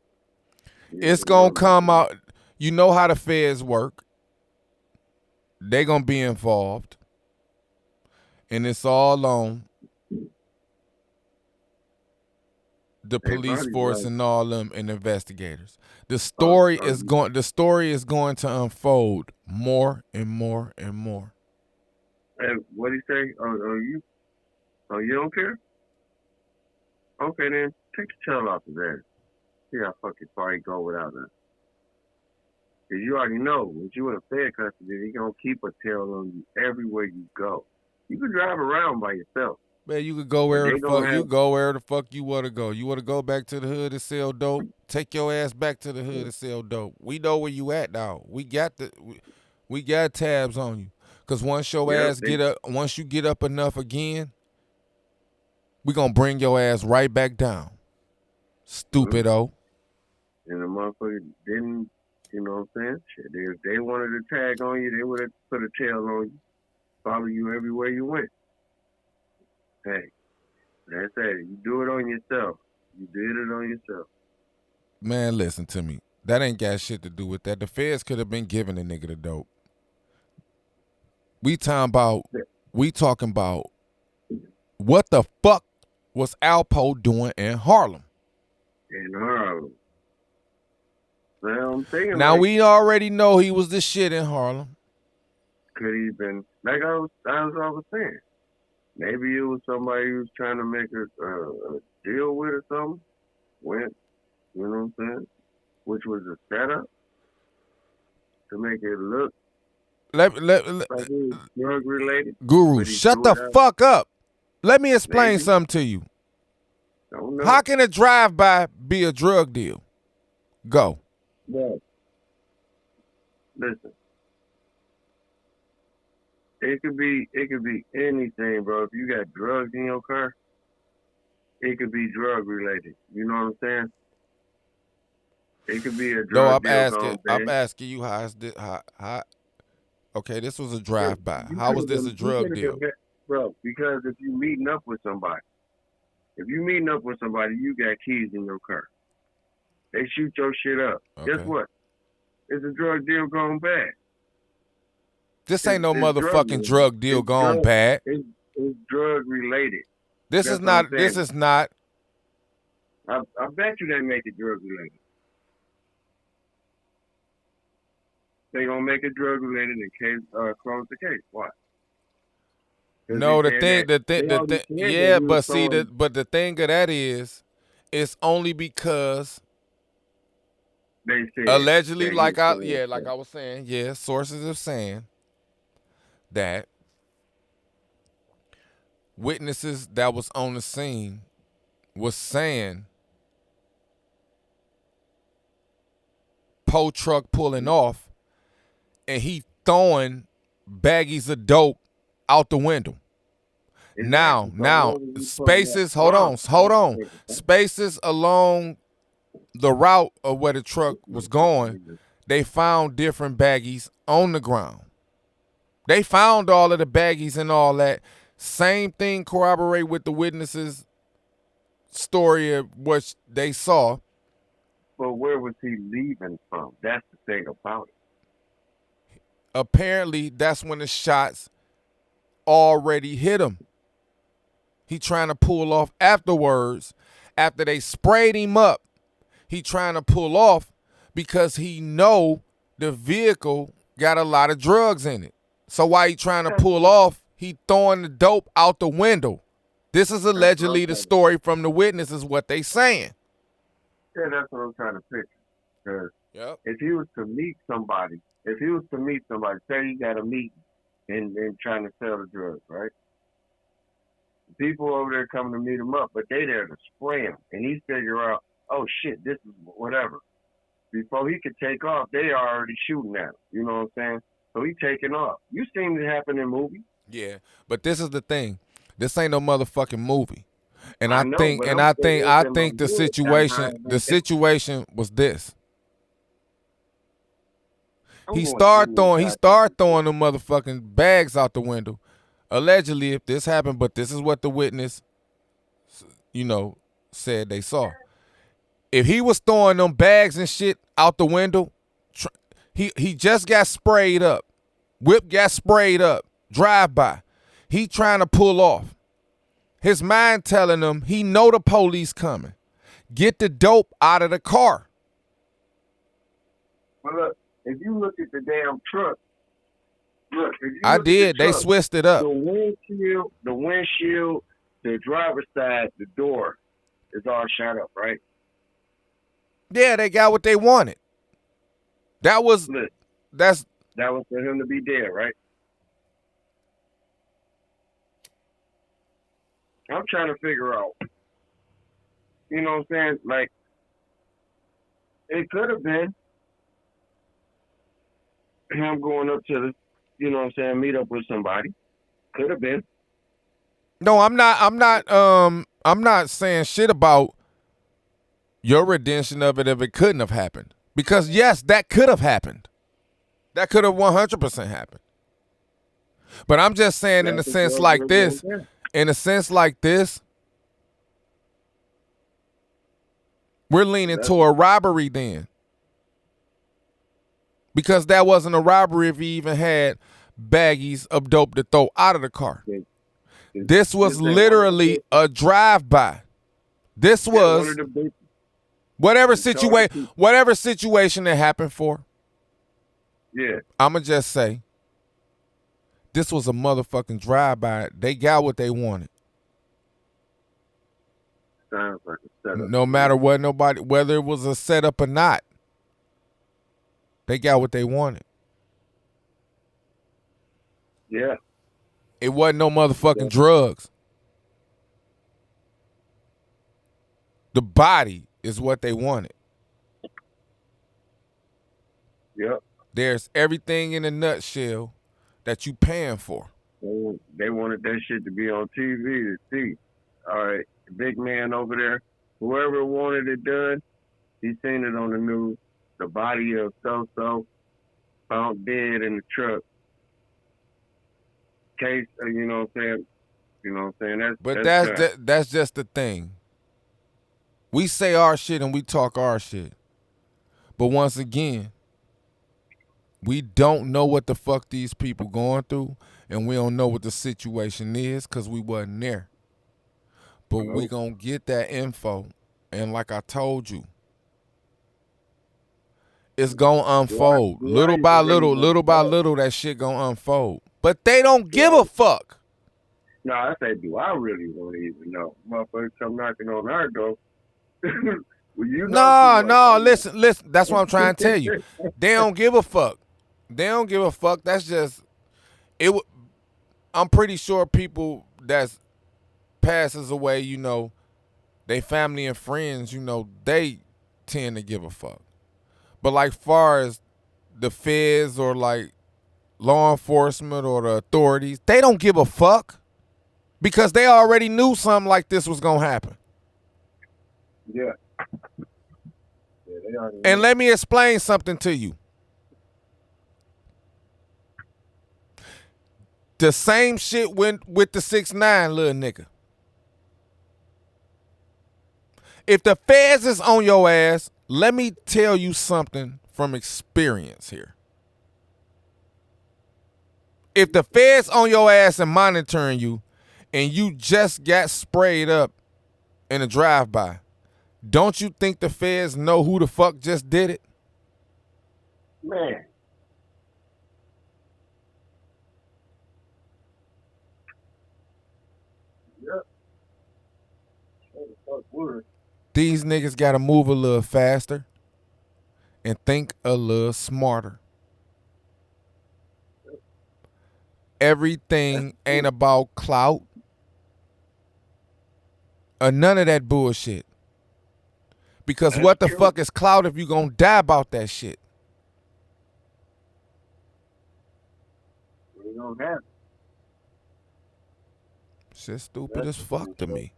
It's going to come out. You know how the feds work. They going to be involved. And it's all on the police force and all them and investigators. The story is going to unfold more and more and more. And what do you say? You don't care? Okay, then take the tail off his ass. See how fucking far he go without that. Because you already know, when you in a Fed custody, he gonna keep a tail on you everywhere you go. You can drive around by yourself. Man, you could go where the fuck you want to go. You want to go back to the hood and sell dope? Take your ass back to the hood and sell dope. We know where you at now. We got tabs on you. Cause once you get up enough again, we gonna bring your ass right back down. Stupido. And the motherfucker didn't, you know what I'm saying? Shit, if they wanted to tag on you, they would have put a tail on you, follow you everywhere you went. Hey, that's it. You do it on yourself. You did it on yourself. Man, listen to me. That ain't got shit to do with that. The feds could have been giving the nigga the dope. We talking about what the fuck was Alpo doing in Harlem? In Harlem. Well, I'm thinking now we already know he was the shit in Harlem. Could he been like I was saying? Maybe it was somebody who was trying to make a deal with or something. Went, you know what I'm saying? Which was a setup to make it look like it was drug related. Guru, shut the fuck up. Let me explain something to you. How can a drive-by be a drug deal? Go. Yeah. Listen. It could be anything, bro. If you got drugs in your car, it could be drug related. You know what I'm saying? It could be a drug deal. I'm asking you how is this how okay, this was a drive-by. How was this a drug deal? Bro, because if you meeting up with somebody, you got keys in your car. They shoot your shit up. Okay. Guess what? It's a drug deal gone bad. This ain't no motherfucking drug deal gone bad. It's drug related. This is not. I bet you they make it drug related. They gonna make it drug related in case close the case. Why? No, the thing, yeah, but see, but the thing of that is, it's only because they said allegedly, like I was saying, yeah, sources are saying that witnesses that was on the scene was saying Poe truck pulling off and he throwing baggies of dope out the window. Now, spaces, hold on. Spaces along the route of where the truck was going, they found different baggies on the ground. They found all of the baggies and all that. Same thing corroborate with the witnesses' story of what they saw. But where was he leaving from? That's the thing about it. Apparently, that's when the shots already hit him. He trying to pull off afterwards. After they sprayed him up, he trying to pull off because he know the vehicle got a lot of drugs in it. So while he trying to pull off, he throwing the dope out the window. This is allegedly the story from the witnesses, what they saying. Yeah, that's what I'm trying to picture. Because Yep. if he was to meet somebody, say he got a meeting and trying to sell the drugs, right? People over there coming to meet him up, but they there to spray him. And he figure out, oh shit, this is whatever. Before he could take off, they are already shooting at him. You know what I'm saying? So he taking off. You seen it happen in movies. Yeah, but this is the thing. This ain't no motherfucking movie. And I know, think but and I'm I think saying I it's in think my the head. situation was this. I'm He going started to throwing the motherfucking bags out the window. Allegedly, if this happened, but this is what the witness, said they saw. If he was throwing them bags and shit out the window, he just got sprayed up. Whip got sprayed up. Drive by. He trying to pull off. His mind telling him he know the police coming. Get the dope out of the car. Well, look, if you look at the damn truck, I did. They switched it up. The windshield, the driver's side, the door is all shot up, right? Yeah, they got what they wanted. That was that was for him to be dead, right? I'm trying to figure out. You know what I'm saying? Like, it could have been him going up to the, you know what I'm saying, meet up with somebody. Could have been. No, I'm not saying shit about your redemption of it if it couldn't have happened. Because yes, that could have happened. That could have 100% happened. But I'm just saying in a sense like this, we're leaning to a robbery then. Because that wasn't a robbery if he even had baggies of dope to throw out of the car. This was literally a drive-by. This was whatever situation it happened for. Yeah. I'ma just say this was a motherfucking drive-by. They got what they wanted. Sounds like a setup. No matter what, whether it was a setup or not, they got what they wanted. Yeah. It wasn't no motherfucking drugs. The body is what they wanted. Yep. There's everything in a nutshell that you paying for. They wanted that shit to be on TV to see. All right, the big man over there, whoever wanted it done, he seen it on the news. The body of so-so found dead in the truck. Case, you know what I'm saying? You know what I'm saying? That's just the thing. We say our shit and we talk our shit. But once again, we don't know what the fuck these people going through, and we don't know what the situation is because we wasn't there. But we gonna get that info, and like I told you, it's gonna unfold. Little by little, that shit gonna unfold. But they don't give a fuck. No, I say, do I really want to even know? Motherfuckers come knocking on our door. No, listen. That's what I'm trying to tell you. They don't give a fuck. They don't give a fuck. That's just it. I'm pretty sure people that passes away, they family and friends, they tend to give a fuck. But like far as the feds or like law enforcement or the authorities, they don't give a fuck because they already knew something like this was gonna happen. Yeah. And let me explain something to you. The same shit went with the 6ix9ine little nigga. If the feds is on your ass, let me tell you something from experience here. If the feds on your ass and monitoring you and you just got sprayed up in a drive-by, don't you think the feds know who the fuck just did it? Man. would. These niggas gotta move a little faster and think a little smarter. Everything ain't about clout or none of that bullshit. Because That's what the true. fuck is clout if you gonna die about that shit? We don't have it. Shit stupid as fuck to me.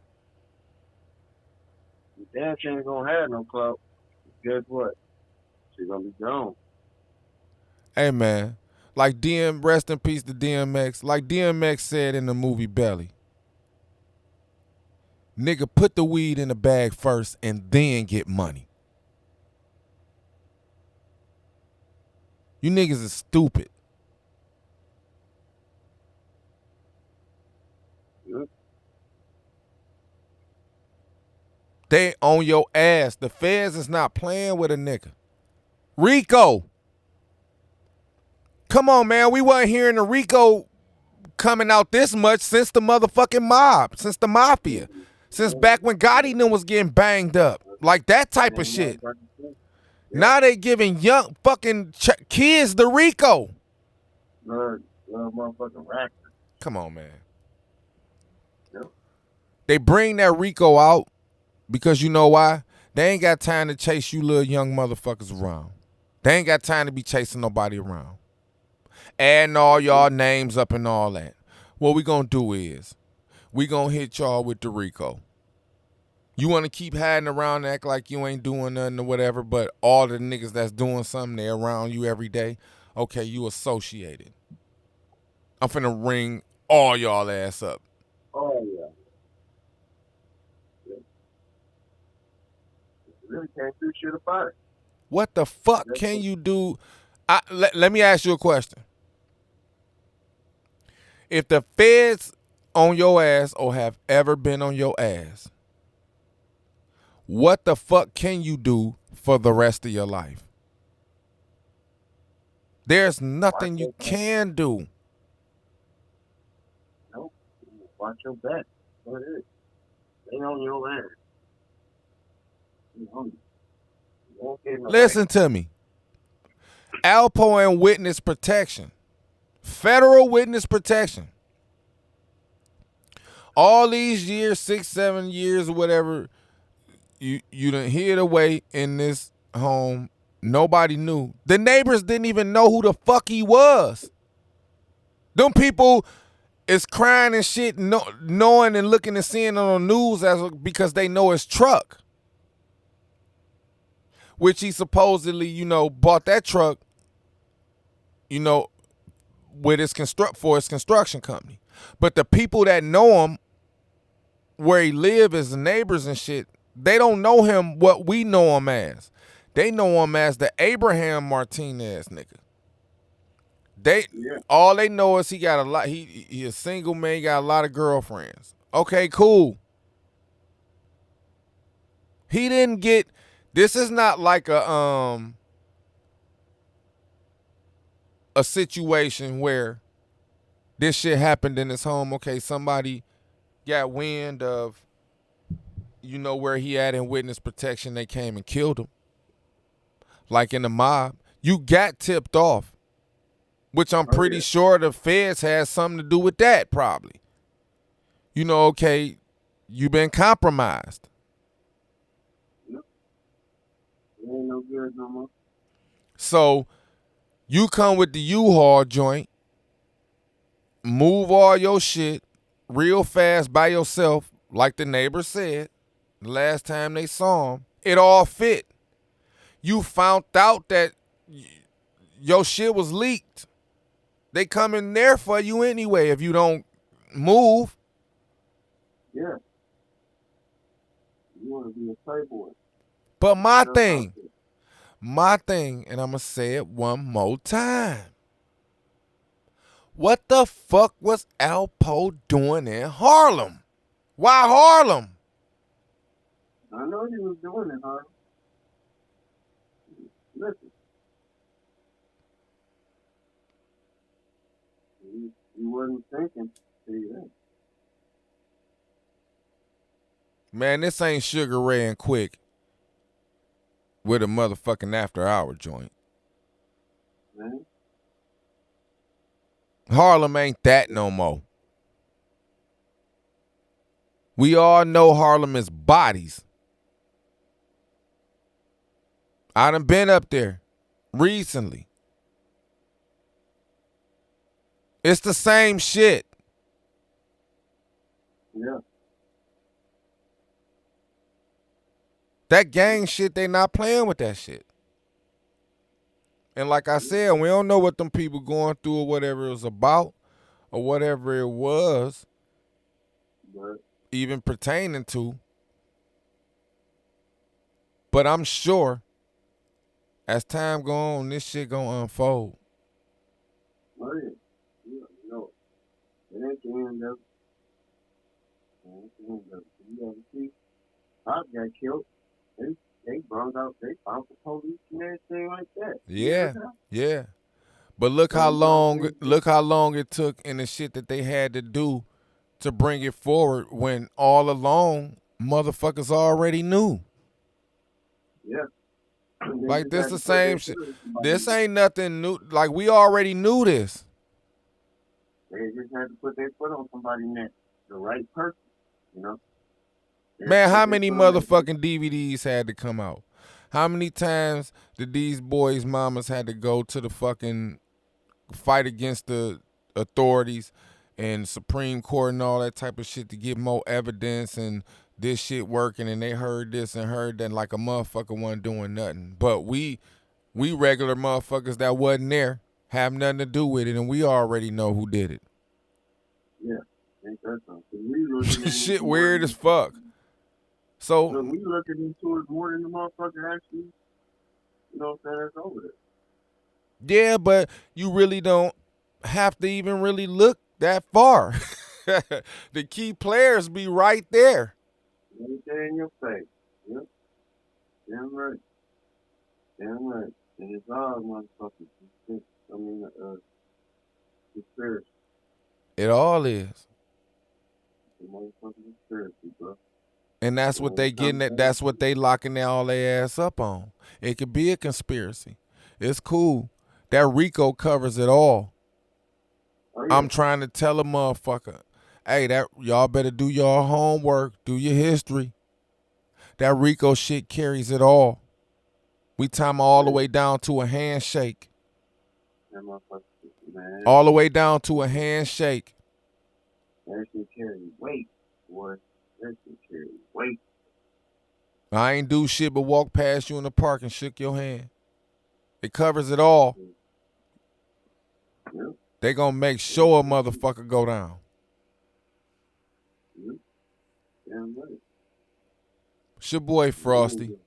The damn she ain't gonna have no clout. Guess what? She's gonna be gone. Hey man, like rest in peace to DMX. Like DMX said in the movie Belly. Nigga, put the weed in the bag first and then get money. You niggas is stupid. Yep. They on your ass. The feds is not playing with a nigga. RICO. Come on, man. We wasn't hearing the RICO coming out this much since the motherfucking mob, since the mafia, since back when Gotti knew was getting banged up. Like that type of shit. Now they giving young fucking kids the RICO. Little motherfucking rapper. Come on, man. Yep. They bring that RICO out because you know why? They ain't got time to chase you little young motherfuckers around. They ain't got time to be chasing nobody around. Adding all y'all names up and all that. What we gonna do is, we gonna hit y'all with the RICO. You wanna keep hiding around and act like you ain't doing nothing or whatever, but all the niggas that's doing something, they around you every day. Okay, you associated. I'm finna ring all y'all ass up. Oh yeah. Really can't do shit about it. What the fuck can you do? Let me ask you a question. If the feds on your ass or have ever been on your ass, what the fuck can you do for the rest of your life? There's nothing you can do. Nope. Watch your back. What it is. They on your ass. Listen to me. Alpo and witness protection. Federal witness protection. All these years, 6, 7 years, whatever, you done hid away in this home. Nobody knew. The neighbors didn't even know who the fuck he was. Them people is crying and shit, knowing and looking and seeing on the news because they know his truck. Which he supposedly, bought that truck, with his for his construction company. But the people that know him, where he live, as the neighbors and shit, they don't know him what we know him as. They know him as the Abraham Martinez nigga. All they know is he got a lot. He a single man. He got a lot of girlfriends. Okay, cool. He didn't get. This is not like a situation where this shit happened in his home. Okay, somebody got wind of, where he at in witness protection. They came and killed him. Like in the mob, you got tipped off, which I'm pretty sure the feds had something to do with that. Probably. Okay, you been compromised. Ain't no good no more. So you come with the U-Haul joint, move all your shit real fast by yourself, like the neighbor said the last time they saw him. It all fit. You found out that your shit was leaked. They come in there for you anyway if you don't move. Yeah. You want to be a playboy. But my thing, and I'm going to say it one more time. What the fuck was Alpo doing in Harlem? Why Harlem? I know he was doing it, Harlem. Listen. He wasn't thinking. See that. Man, this ain't Sugar Ray and Quick with a motherfucking after-hour joint. Man. Harlem ain't that no more. We all know Harlem is bodies. I done been up there recently. It's the same shit. Yeah. That gang shit, they not playing with that shit. And like I said, we don't know what them people going through or whatever it was about or whatever it was But even pertaining to. But I'm sure as time go on, this shit gonna unfold. oh yeah. You know. It ain't the end of it. It ain't the end of it. You ever see Pop got killed? They brought out, they found the police and everything like that. Yeah, yeah. But look how long it took and the shit that they had to do to bring it forward when all along motherfuckers already knew. Yeah. Like this the same shit. This ain't nothing new. Like we already knew this. They just had to put their foot on somebody's neck. The right person, you know? Man, how many motherfucking DVDs had to come out? How many times did these boys' mamas had to go to the fucking fight against the authorities and Supreme Court and all that type of shit to get more evidence and this shit working, and they heard this and heard that like a motherfucker wasn't doing nothing. But we regular motherfuckers that wasn't there have nothing to do with it, and we already know who did it. Yeah, ain't that something? Shit weird as fuck. So we looking into it more than the motherfucker actually, you know what I'm saying, that's over there. Yeah, but you really don't have to even really look that far. The key players be right there. Right there in your face. Yep. Damn right. Damn right. And it's all motherfuckers. I mean, conspiracy. It all is. The motherfucking conspiracy, bro. And that's what they getting at. That's what they locking all their ass up on. It could be a conspiracy. It's cool. That RICO covers it all. Oh, yeah. I'm trying to tell a motherfucker, hey, that y'all better do your homework, do your history. That RICO shit carries it all. We time all the way down to a handshake. That motherfucker, man. All the way down to a handshake. That shit carry weight, boy. That shit carry weight. I ain't do shit but walk past you in the park and shook your hand. It covers it all. Yep. They gonna make sure a motherfucker go down. Yep. Damn right. It's your boy Frosty.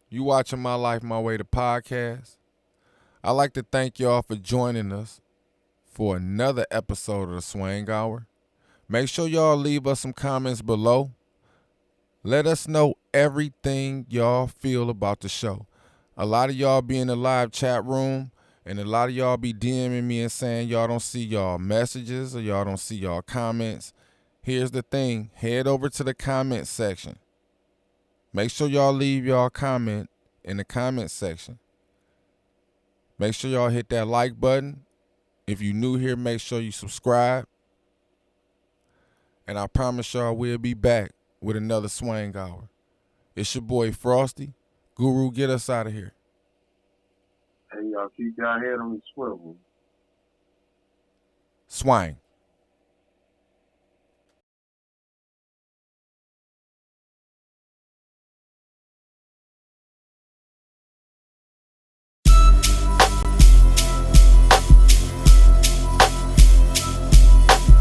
You watching My Life, My Way, the podcast. I'd like to thank y'all for joining us for another episode of the Swang Hour. Make sure y'all leave us some comments below. Let us know everything y'all feel about the show. A lot of y'all be in the live chat room, and a lot of y'all be DMing me and saying y'all don't see y'all messages or y'all don't see y'all comments. Here's the thing. Head over to the comment section. Make sure y'all leave y'all comment in the comment section. Make sure y'all hit that like button. If you new here, make sure you subscribe. And I promise y'all we'll be back with another Swang Hour. It's your boy Frosty. Guru, get us out of here. Hey, y'all keep y'all head on the swivel. Swang.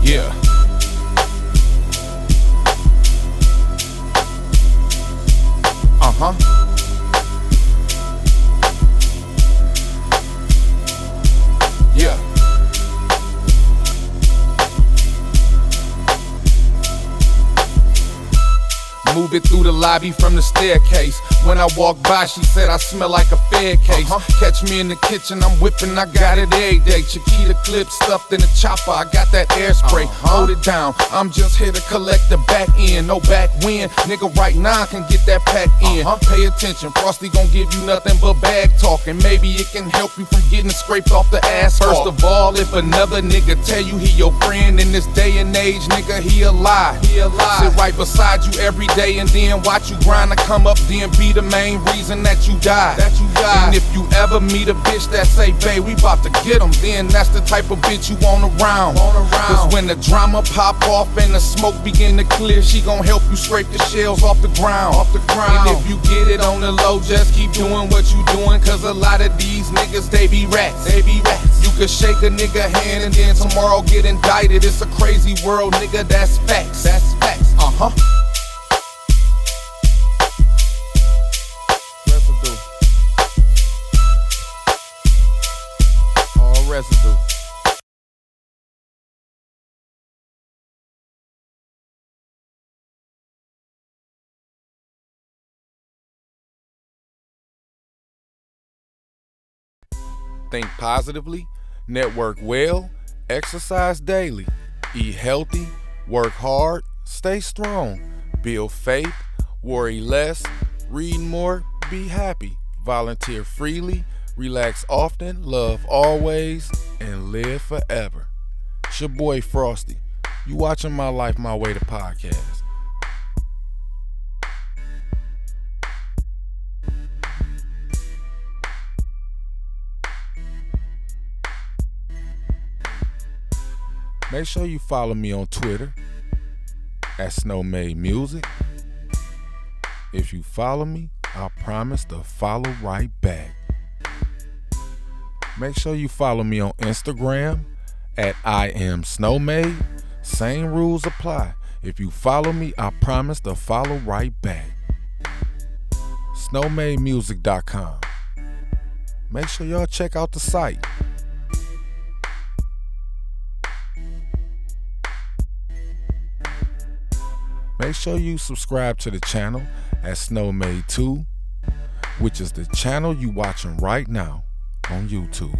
Yeah. Uh-huh. Yeah. Move it through the lobby from the staircase. When I walk by, she said I smell like a Fed case. Catch me in the kitchen, I'm whipping, I got it every day. Chiquita clip stuffed in the chopper, I got that air spray. Hold it down, I'm just here to collect the back end. No back win, nigga right now I can get that pack in. Pay attention, Frosty gon' give you nothing but bag talking. Maybe it can help you from getting scraped off the asphalt. First of all, if another nigga tell you he your friend in this day and age, nigga, he a lie. Sit right beside you every day and then watch you grind to come up, then be the main reason that you die. And if you ever meet a bitch that say, babe, we bout to get them, then that's the type of bitch you want around. Cause when the drama pop off and the smoke begin to clear, she gon' help you scrape the shells off the ground. And if you get it on the low, just keep doing what you doing, cause a lot of these niggas, they be rats. You could shake a nigga hand and then tomorrow get indicted. It's a crazy world, nigga, that's facts. Residue. All residue. Think positively, network well, exercise daily, eat healthy, work hard, stay strong, build faith, worry less, read more, be happy, volunteer freely, relax often, love always, and live forever. It's your boy Frosty. You watching My Life, My Way, the podcast. Make sure you follow me on Twitter at Snowmade Music. If you follow me, I promise to follow right back. Make sure you follow me on Instagram at I am Snowmade. Same rules apply. If you follow me, I promise to follow right back. Snowmademusic.com. Make sure y'all check out the site. Make sure you subscribe to the channel at Snowmade 2, which is the channel you watching right now on YouTube.